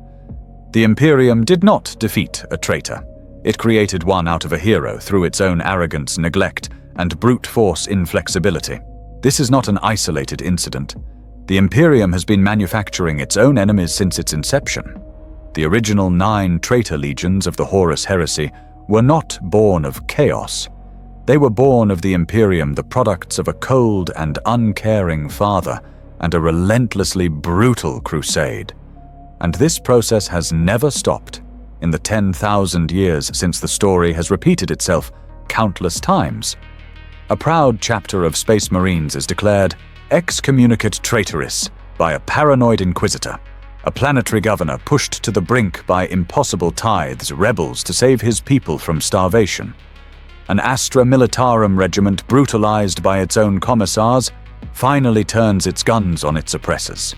The Imperium did not defeat a traitor. It created one out of a hero through its own arrogance, neglect, and brute force inflexibility. This is not an isolated incident. The Imperium has been manufacturing its own enemies since its inception. The original 9 traitor legions of the Horus Heresy were not born of chaos. They were born of the Imperium, the products of a cold and uncaring father and a relentlessly brutal crusade. And this process has never stopped. In the 10,000 years since the story has repeated itself countless times. A proud chapter of Space Marines is declared excommunicate traitoris by a paranoid inquisitor, a planetary governor pushed to the brink by impossible tithes, rebels to save his people from starvation. An Astra Militarum regiment brutalized by its own commissars finally turns its guns on its oppressors.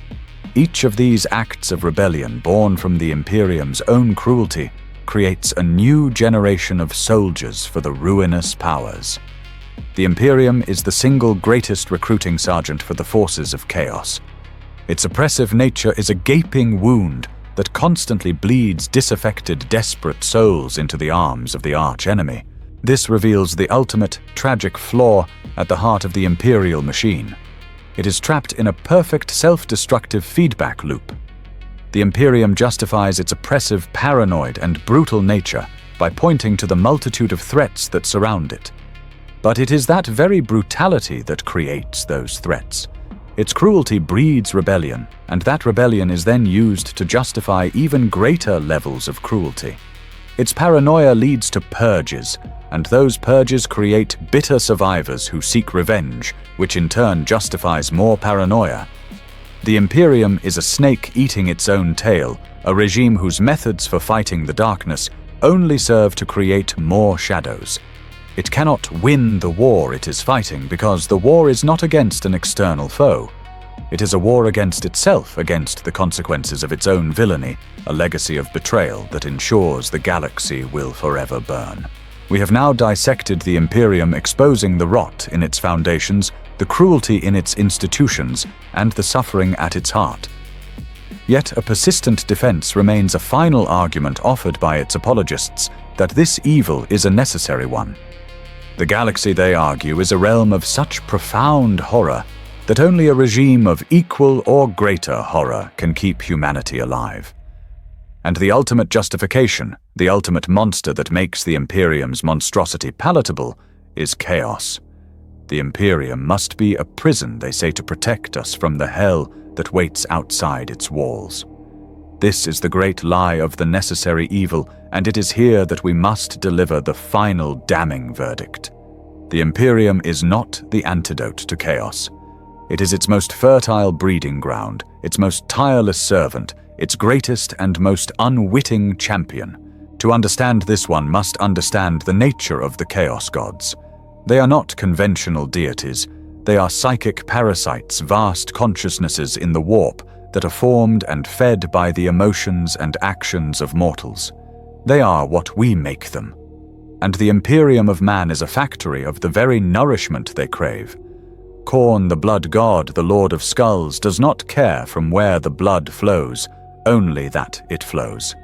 Each of these acts of rebellion, born from the Imperium's own cruelty, creates a new generation of soldiers for the ruinous powers. The Imperium is the single greatest recruiting sergeant for the forces of chaos. Its oppressive nature is a gaping wound that constantly bleeds disaffected, desperate souls into the arms of the arch-enemy. This reveals the ultimate, tragic flaw at the heart of the Imperial machine. It is trapped in a perfect self-destructive feedback loop. The Imperium justifies its oppressive, paranoid, and brutal nature by pointing to the multitude of threats that surround it. But it is that very brutality that creates those threats. Its cruelty breeds rebellion, and that rebellion is then used to justify even greater levels of cruelty. Its paranoia leads to purges, and those purges create bitter survivors who seek revenge, which in turn justifies more paranoia. The Imperium is a snake eating its own tail, a regime whose methods for fighting the darkness only serve to create more shadows. It cannot win the war it is fighting because the war is not against an external foe. It is a war against itself, against the consequences of its own villainy, a legacy of betrayal that ensures the galaxy will forever burn. We have now dissected the Imperium, exposing the rot in its foundations, the cruelty in its institutions, and the suffering at its heart. Yet a persistent defense remains a final argument offered by its apologists that this evil is a necessary one. The galaxy, they argue, is a realm of such profound horror that only a regime of equal or greater horror can keep humanity alive. And the ultimate justification, the ultimate monster that makes the Imperium's monstrosity palatable, is chaos. The Imperium must be a prison, they say, to protect us from the hell that waits outside its walls. This is the great lie of the necessary evil, and it is here that we must deliver the final damning verdict. The Imperium is not the antidote to chaos. It is its most fertile breeding ground, its most tireless servant, its greatest and most unwitting champion. To understand this, one must understand the nature of the Chaos Gods. They are not conventional deities. They are psychic parasites, vast consciousnesses in the warp that are formed and fed by the emotions and actions of mortals. They are what we make them. And the Imperium of man is a factory of the very nourishment they crave. Khorne, the blood god, the Lord of Skulls, does not care from where the blood flows, only that it flows.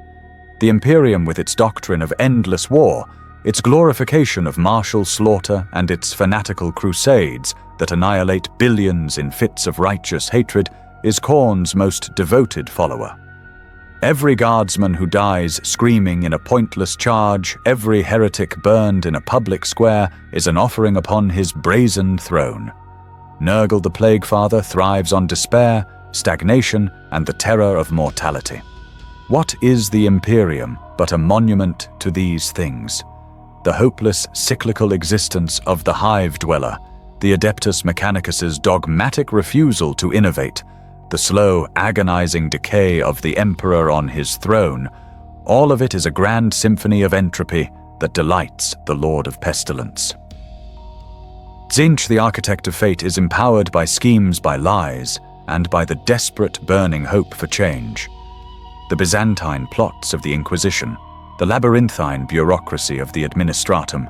The Imperium, with its doctrine of endless war, its glorification of martial slaughter, and its fanatical crusades that annihilate billions in fits of righteous hatred, is Khorne's most devoted follower. Every guardsman who dies screaming in a pointless charge, every heretic burned in a public square, is an offering upon his brazen throne. Nurgle the Plague Father thrives on despair, stagnation, and the terror of mortality. What is the Imperium but a monument to these things? The hopeless, cyclical existence of the hive dweller, the Adeptus Mechanicus's dogmatic refusal to innovate, the slow, agonizing decay of the Emperor on his throne, all of it is a grand symphony of entropy that delights the Lord of Pestilence. Tzeentch, the architect of fate, is empowered by schemes, by lies, and by the desperate, burning hope for change. The Byzantine plots of the Inquisition, the labyrinthine bureaucracy of the Administratum,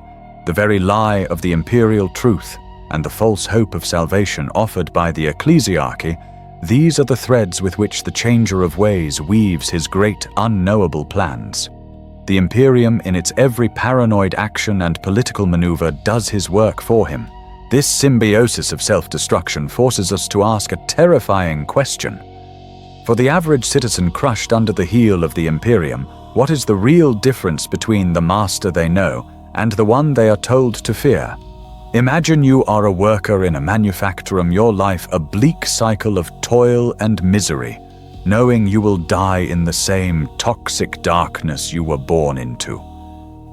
the very lie of the imperial truth, and the false hope of salvation offered by the ecclesiarchy, these are the threads with which the Changer of Ways weaves his great unknowable plans. The Imperium, in its every paranoid action and political maneuver, does his work for him. This symbiosis of self-destruction forces us to ask a terrifying question. For the average citizen crushed under the heel of the Imperium, what is the real difference between the master they know and the one they are told to fear? Imagine you are a worker in a manufactorum, your life a bleak cycle of toil and misery, knowing you will die in the same toxic darkness you were born into.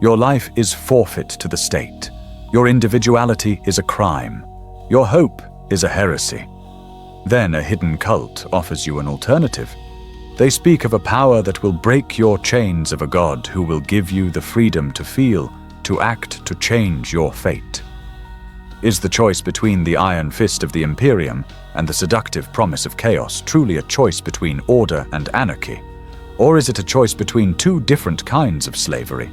Your life is forfeit to the state. Your individuality is a crime. Your hope is a heresy. Then a hidden cult offers you an alternative. They speak of a power that will break your chains, of a god who will give you the freedom to feel, to act, to change your fate. Is the choice between the iron fist of the Imperium and the seductive promise of chaos truly a choice between order and anarchy? Or is it a choice between two different kinds of slavery?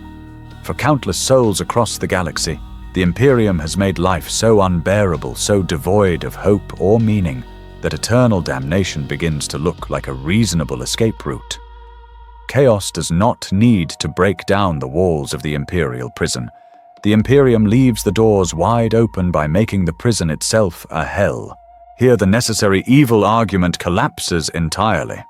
For countless souls across the galaxy, the Imperium has made life so unbearable, so devoid of hope or meaning, that eternal damnation begins to look like a reasonable escape route. Chaos does not need to break down the walls of the Imperial prison. The Imperium leaves the doors wide open by making the prison itself a hell. Here the necessary evil argument collapses entirely.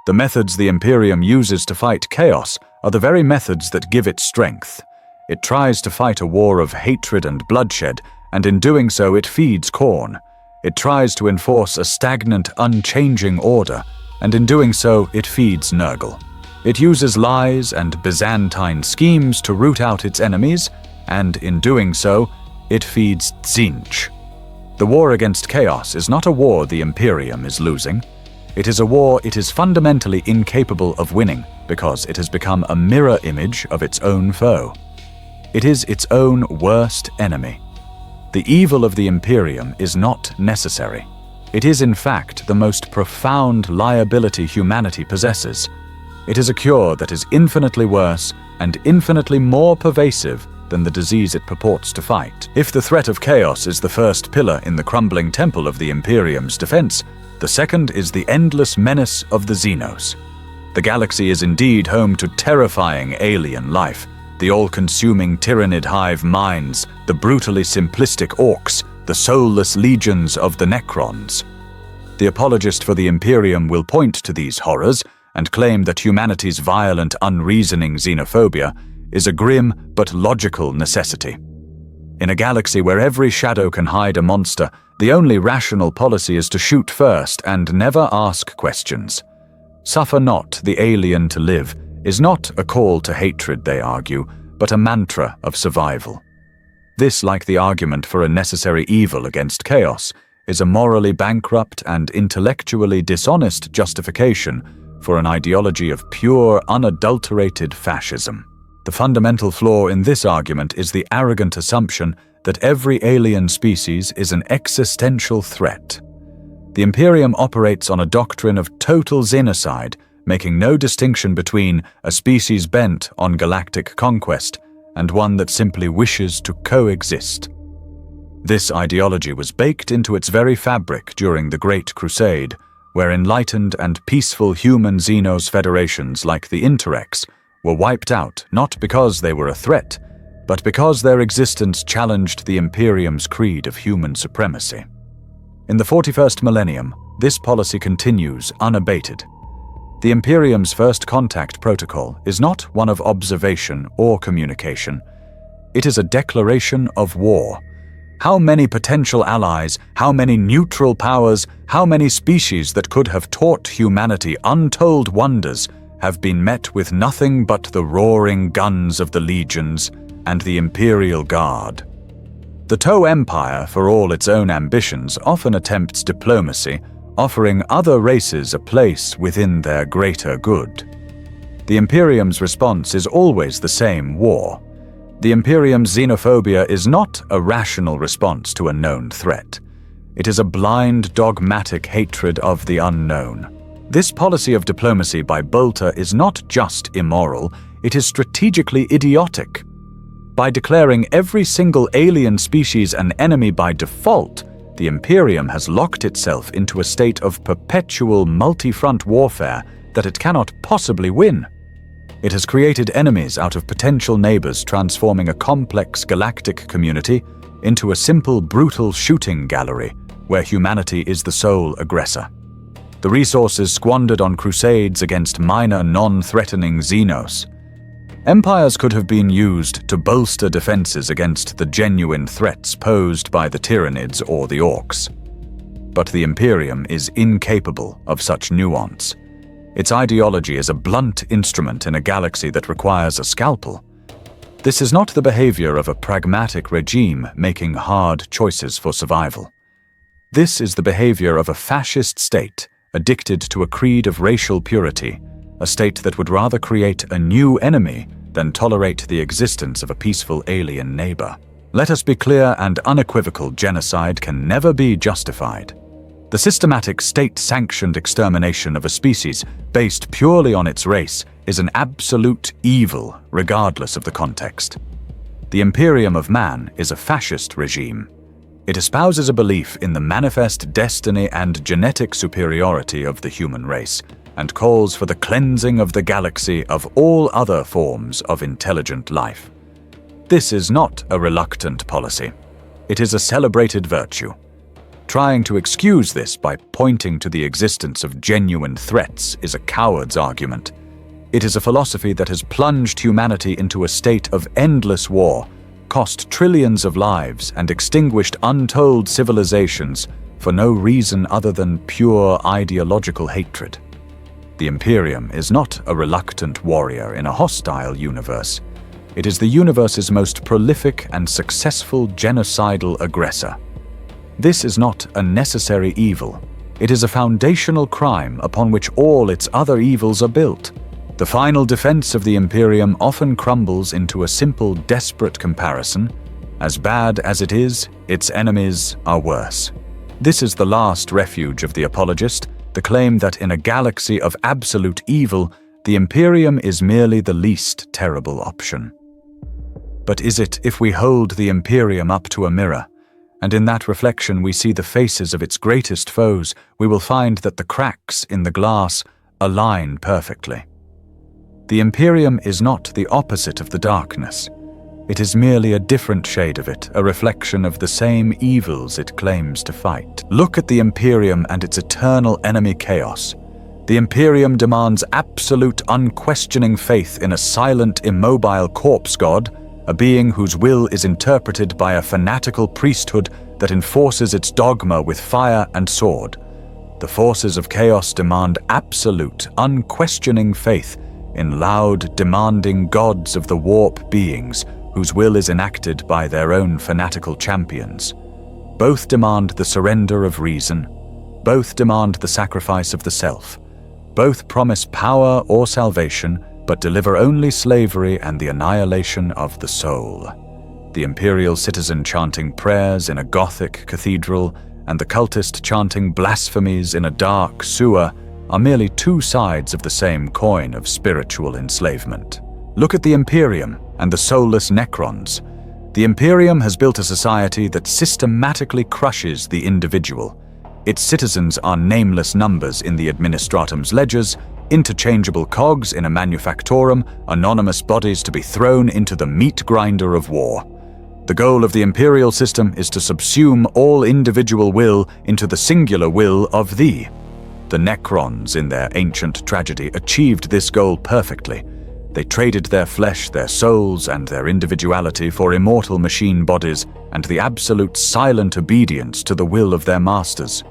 The methods the Imperium uses to fight chaos are the very methods that give it strength. It tries to fight a war of hatred and bloodshed, and in doing so it feeds Khorne. It tries to enforce a stagnant, unchanging order, and in doing so it feeds Nurgle. It uses lies and Byzantine schemes to root out its enemies, and in doing so, it feeds Tzeentch. The war against chaos is not a war the Imperium is losing. It is a war it is fundamentally incapable of winning because it has become a mirror image of its own foe. It is its own worst enemy. The evil of the Imperium is not necessary. It is in fact the most profound liability humanity possesses. It is a cure that is infinitely worse and infinitely more pervasive than the disease it purports to fight. If the threat of chaos is the first pillar in the crumbling temple of the Imperium's defense, the second is the endless menace of the Xenos. The galaxy is indeed home to terrifying alien life, the all-consuming tyrannid hive minds, the brutally simplistic orcs, the soulless legions of the Necrons. The apologist for the Imperium will point to these horrors and claim that humanity's violent, unreasoning xenophobia is a grim but logical necessity. In a galaxy where every shadow can hide a monster, the only rational policy is to shoot first and never ask questions. Suffer not the alien to live is not a call to hatred, they argue, but a mantra of survival. This, like the argument for a necessary evil against chaos, is a morally bankrupt and intellectually dishonest justification for an ideology of pure, unadulterated fascism. The fundamental flaw in this argument is the arrogant assumption that every alien species is an existential threat. The Imperium operates on a doctrine of total xenocide, making no distinction between a species bent on galactic conquest and one that simply wishes to coexist. This ideology was baked into its very fabric during the Great Crusade, where enlightened and peaceful human Xenos federations like the Interrex were wiped out not because they were a threat, but because their existence challenged the Imperium's creed of human supremacy. In the 41st millennium, this policy continues unabated. The Imperium's first contact protocol is not one of observation or communication. It is a declaration of war. How many potential allies, how many neutral powers, how many species that could have taught humanity untold wonders have been met with nothing but the roaring guns of the legions and the Imperial Guard. The Toe Empire, for all its own ambitions, often attempts diplomacy, offering other races a place within their greater good. The Imperium's response is always the same: war. The Imperium's xenophobia is not a rational response to a known threat. It is a blind, dogmatic hatred of the unknown. This policy of diplomacy by Bolter is not just immoral, it is strategically idiotic. By declaring every single alien species an enemy by default, the Imperium has locked itself into a state of perpetual multi-front warfare that it cannot possibly win. It has created enemies out of potential neighbors, transforming a complex galactic community into a simple, brutal shooting gallery where humanity is the sole aggressor. The resources squandered on crusades against minor, non-threatening Xenos. Empires could have been used to bolster defenses against the genuine threats posed by the Tyranids or the Orcs. But the Imperium is incapable of such nuance. Its ideology is a blunt instrument in a galaxy that requires a scalpel. This is not the behavior of a pragmatic regime making hard choices for survival. This is the behavior of a fascist state addicted to a creed of racial purity, a state that would rather create a new enemy than tolerate the existence of a peaceful alien neighbor. Let us be clear and unequivocal: genocide can never be justified. The systematic state-sanctioned extermination of a species based purely on its race is an absolute evil, regardless of the context. The Imperium of Man is a fascist regime. It espouses a belief in the manifest destiny and genetic superiority of the human race, and calls for the cleansing of the galaxy of all other forms of intelligent life. This is not a reluctant policy. It is a celebrated virtue. Trying to excuse this by pointing to the existence of genuine threats is a coward's argument. It is a philosophy that has plunged humanity into a state of endless war, cost trillions of lives, and extinguished untold civilizations for no reason other than pure ideological hatred. The Imperium is not a reluctant warrior in a hostile universe. It is the universe's most prolific and successful genocidal aggressor. This is not a necessary evil. It is a foundational crime upon which all its other evils are built. The final defense of the Imperium often crumbles into a simple, desperate comparison. As bad as it is, its enemies are worse. This is the last refuge of the apologist, the claim that in a galaxy of absolute evil, the Imperium is merely the least terrible option. But is it if we hold the Imperium up to a mirror, and in that reflection we see the faces of its greatest foes, we will find that the cracks in the glass align perfectly. The Imperium is not the opposite of the darkness. It is merely a different shade of it, a reflection of the same evils it claims to fight. Look at the Imperium and its eternal enemy chaos. The Imperium demands absolute, unquestioning faith in a silent, immobile corpse god, a being whose will is interpreted by a fanatical priesthood that enforces its dogma with fire and sword. The forces of chaos demand absolute, unquestioning faith in loud, demanding gods of the warp beings whose will is enacted by their own fanatical champions. Both demand the surrender of reason. Both demand the sacrifice of the self. Both promise power or salvation, but deliver only slavery and the annihilation of the soul. The imperial citizen chanting prayers in a Gothic cathedral and the cultist chanting blasphemies in a dark sewer are merely two sides of the same coin of spiritual enslavement. Look at the Imperium and the soulless Necrons. The Imperium has built a society that systematically crushes the individual. Its citizens are nameless numbers in the Administratum's ledgers, interchangeable cogs in a manufactorum, anonymous bodies to be thrown into the meat grinder of war. The goal of the imperial system is to subsume all individual will into the singular will of thee. The Necrons, in their ancient tragedy, achieved this goal perfectly. They traded their flesh, their souls, and their individuality for immortal machine bodies and the absolute silent obedience to the will of their masters.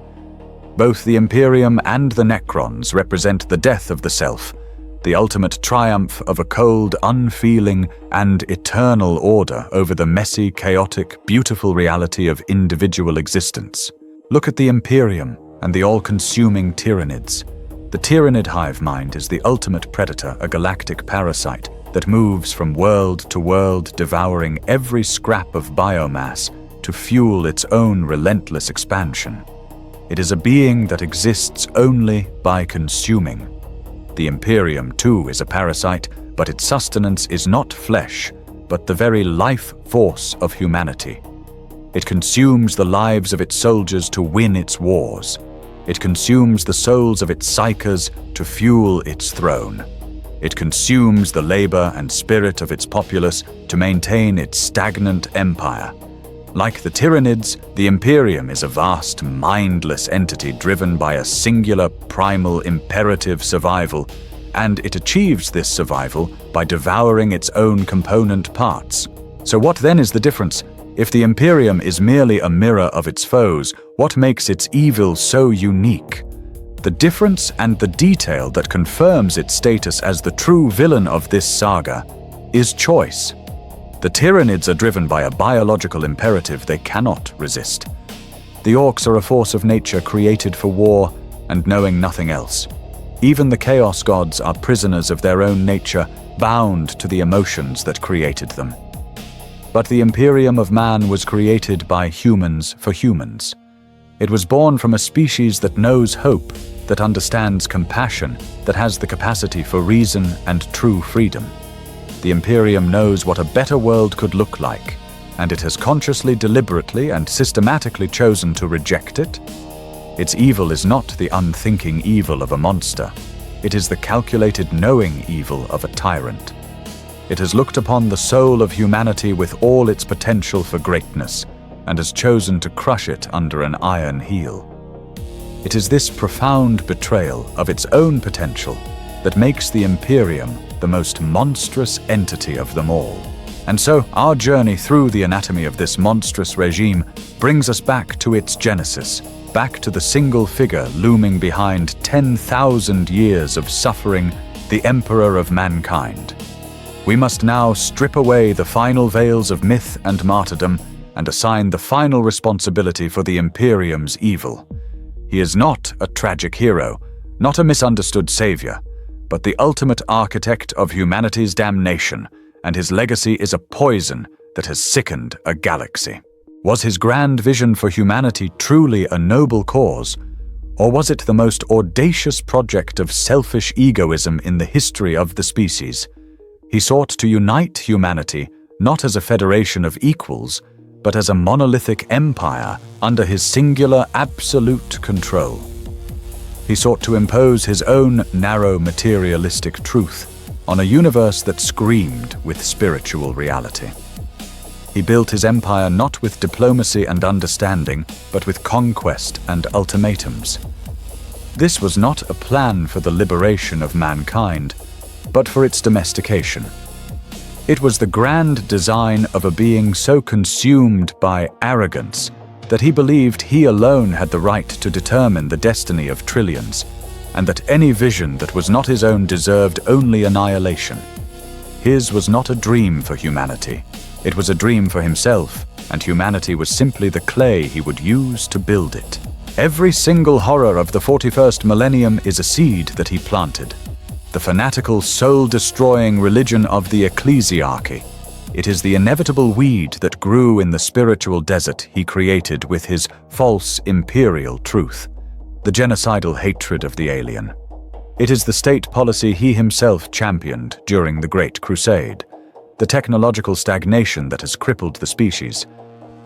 Both the Imperium and the Necrons represent the death of the self, the ultimate triumph of a cold, unfeeling, and eternal order over the messy, chaotic, beautiful reality of individual existence. Look at the Imperium and the all-consuming Tyranids. The Tyranid hive mind is the ultimate predator, a galactic parasite that moves from world to world, devouring every scrap of biomass to fuel its own relentless expansion. It is a being that exists only by consuming. The Imperium, too, is a parasite, but its sustenance is not flesh, but the very life force of humanity. It consumes the lives of its soldiers to win its wars. It consumes the souls of its psychers to fuel its throne. It consumes the labor and spirit of its populace to maintain its stagnant empire. Like the Tyranids, the Imperium is a vast, mindless entity driven by a singular, primal, imperative survival, and it achieves this survival by devouring its own component parts. So what then is the difference? If the Imperium is merely a mirror of its foes, what makes its evil so unique? The difference and the detail that confirms its status as the true villain of this saga is choice. The Tyranids are driven by a biological imperative they cannot resist. The Orcs are a force of nature created for war and knowing nothing else. Even the Chaos Gods are prisoners of their own nature, bound to the emotions that created them. But the Imperium of Man was created by humans for humans. It was born from a species that knows hope, that understands compassion, that has the capacity for reason and true freedom. The Imperium knows what a better world could look like, and it has consciously, deliberately, and systematically chosen to reject it. Its evil is not the unthinking evil of a monster. It is the calculated, knowing evil of a tyrant. It has looked upon the soul of humanity with all its potential for greatness, and has chosen to crush it under an iron heel. It is this profound betrayal of its own potential that makes the Imperium the most monstrous entity of them all. And so, our journey through the anatomy of this monstrous regime brings us back to its genesis, back to the single figure looming behind 10,000 years of suffering, the Emperor of mankind. We must now strip away the final veils of myth and martyrdom and assign the final responsibility for the Imperium's evil. He is not a tragic hero, not a misunderstood savior, but the ultimate architect of humanity's damnation, and his legacy is a poison that has sickened a galaxy. Was his grand vision for humanity truly a noble cause, or was it the most audacious project of selfish egoism in the history of the species? He sought to unite humanity not as a federation of equals, but as a monolithic empire under his singular absolute control. He sought to impose his own narrow materialistic truth on a universe that screamed with spiritual reality. He built his empire not with diplomacy and understanding, but with conquest and ultimatums. This was not a plan for the liberation of mankind, but for its domestication. It was the grand design of a being so consumed by arrogance that he believed he alone had the right to determine the destiny of trillions, and that any vision that was not his own deserved only annihilation. His was not a dream for humanity. It was a dream for himself, and humanity was simply the clay he would use to build it. Every single horror of the 41st millennium is a seed that he planted. The fanatical, soul-destroying religion of the ecclesiarchy. It is the inevitable weed that grew in the spiritual desert he created with his false imperial truth, the genocidal hatred of the alien. It is the state policy he himself championed during the Great Crusade, the technological stagnation that has crippled the species.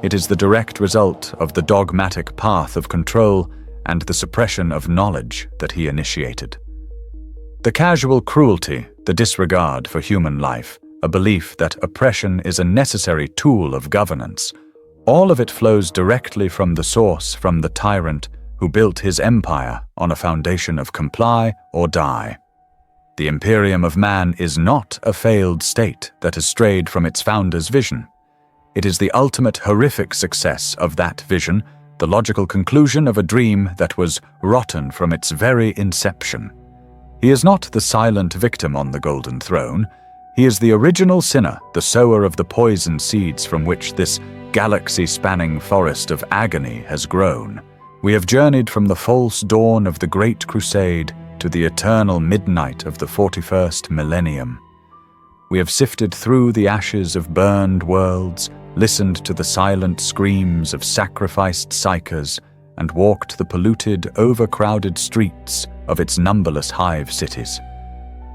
It is the direct result of the dogmatic path of control and the suppression of knowledge that he initiated. The casual cruelty, the disregard for human life, a belief that oppression is a necessary tool of governance, all of it flows directly from the source, from the tyrant who built his empire on a foundation of comply or die. The Imperium of man is not a failed state that has strayed from its founder's vision. It is the ultimate horrific success of that vision, the logical conclusion of a dream that was rotten from its very inception. He is not the silent victim on the Golden Throne. He is the original sinner, the sower of the poison seeds from which this galaxy-spanning forest of agony has grown. We have journeyed from the false dawn of the Great Crusade to the eternal midnight of the 41st millennium. We have sifted through the ashes of burned worlds, listened to the silent screams of sacrificed psychers, and walked the polluted, overcrowded streets of its numberless hive cities.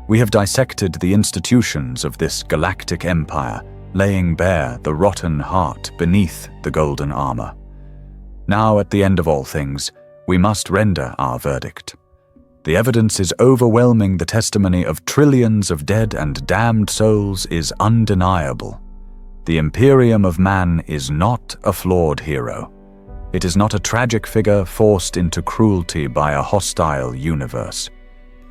We have dissected the institutions of this galactic empire, laying bare the rotten heart beneath the golden armor. Now, at the end of all things, we must render our verdict. The evidence is overwhelming. The testimony of trillions of dead and damned souls is undeniable. The Imperium of man is not a flawed hero. It is not a tragic figure forced into cruelty by a hostile universe.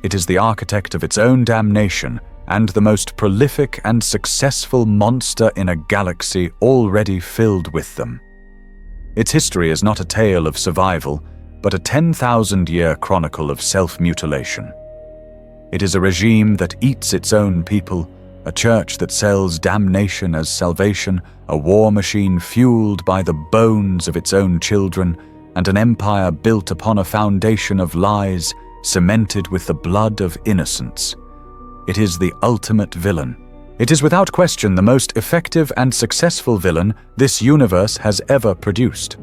It is the architect of its own damnation and the most prolific and successful monster in a galaxy already filled with them. Its history is not a tale of survival, but a 10,000-year chronicle of self-mutilation. It is a regime that eats its own people, a church that sells damnation as salvation, a war machine fueled by the bones of its own children, and an empire built upon a foundation of lies, cemented with the blood of innocence. It is the ultimate villain. It is without question the most effective and successful villain this universe has ever produced.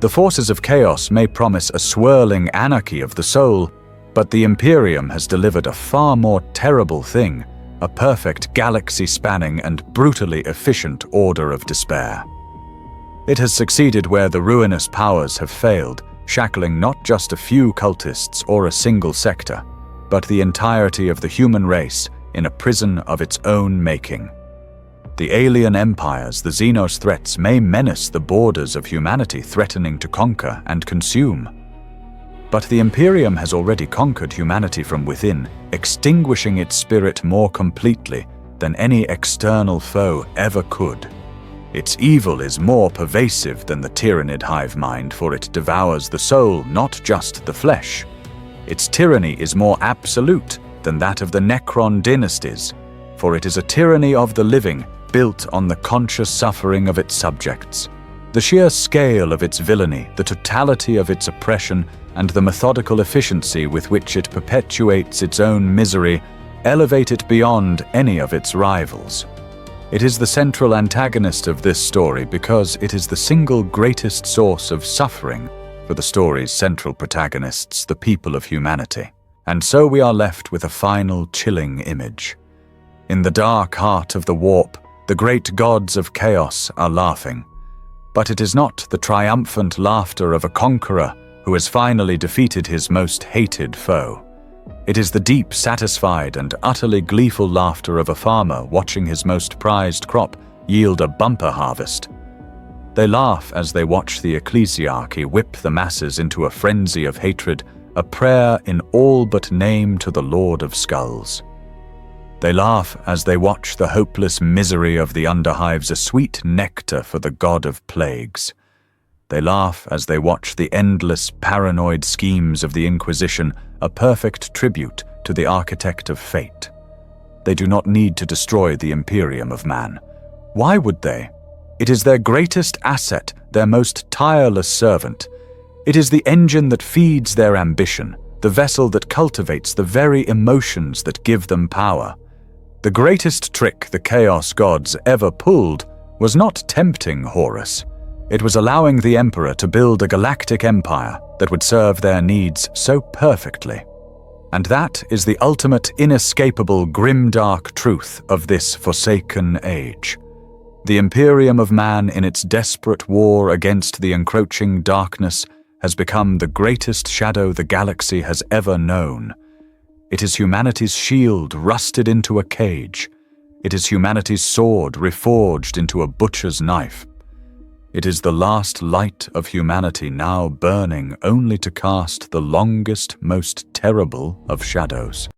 The forces of chaos may promise a swirling anarchy of the soul, but the Imperium has delivered a far more terrible thing, a perfect galaxy-spanning and brutally efficient order of despair. It has succeeded where the ruinous powers have failed, shackling not just a few cultists or a single sector, but the entirety of the human race in a prison of its own making. The alien empires, the Xenos threats, may menace the borders of humanity, threatening to conquer and consume. But the Imperium has already conquered humanity from within, extinguishing its spirit more completely than any external foe ever could. Its evil is more pervasive than the tyrannid hive mind, for it devours the soul, not just the flesh. Its tyranny is more absolute than that of the Necron dynasties, for it is a tyranny of the living, built on the conscious suffering of its subjects. The sheer scale of its villainy, the totality of its oppression, and the methodical efficiency with which it perpetuates its own misery elevate it beyond any of its rivals. It is the central antagonist of this story because it is the single greatest source of suffering for the story's central protagonists, the people of humanity. And so we are left with a final chilling image. In the dark heart of the warp, the great gods of chaos are laughing. But it is not the triumphant laughter of a conqueror who has finally defeated his most hated foe. It is the deep, satisfied, and utterly gleeful laughter of a farmer watching his most prized crop yield a bumper harvest. They laugh as they watch the ecclesiarchy whip the masses into a frenzy of hatred, a prayer in all but name to the Lord of Skulls. They laugh as they watch the hopeless misery of the underhives a sweet nectar for the god of plagues. They laugh as they watch the endless paranoid schemes of the Inquisition, a perfect tribute to the architect of fate. They do not need to destroy the Imperium of man. Why would they? It is their greatest asset, their most tireless servant. It is the engine that feeds their ambition, the vessel that cultivates the very emotions that give them power. The greatest trick the Chaos Gods ever pulled was not tempting Horus. It was allowing the Emperor to build a galactic empire that would serve their needs so perfectly. And that is the ultimate, inescapable, grimdark truth of this forsaken age. The Imperium of man, in its desperate war against the encroaching darkness, has become the greatest shadow the galaxy has ever known. It is humanity's shield rusted into a cage. It is humanity's sword reforged into a butcher's knife. It is the last light of humanity now burning only to cast the longest, most terrible of shadows.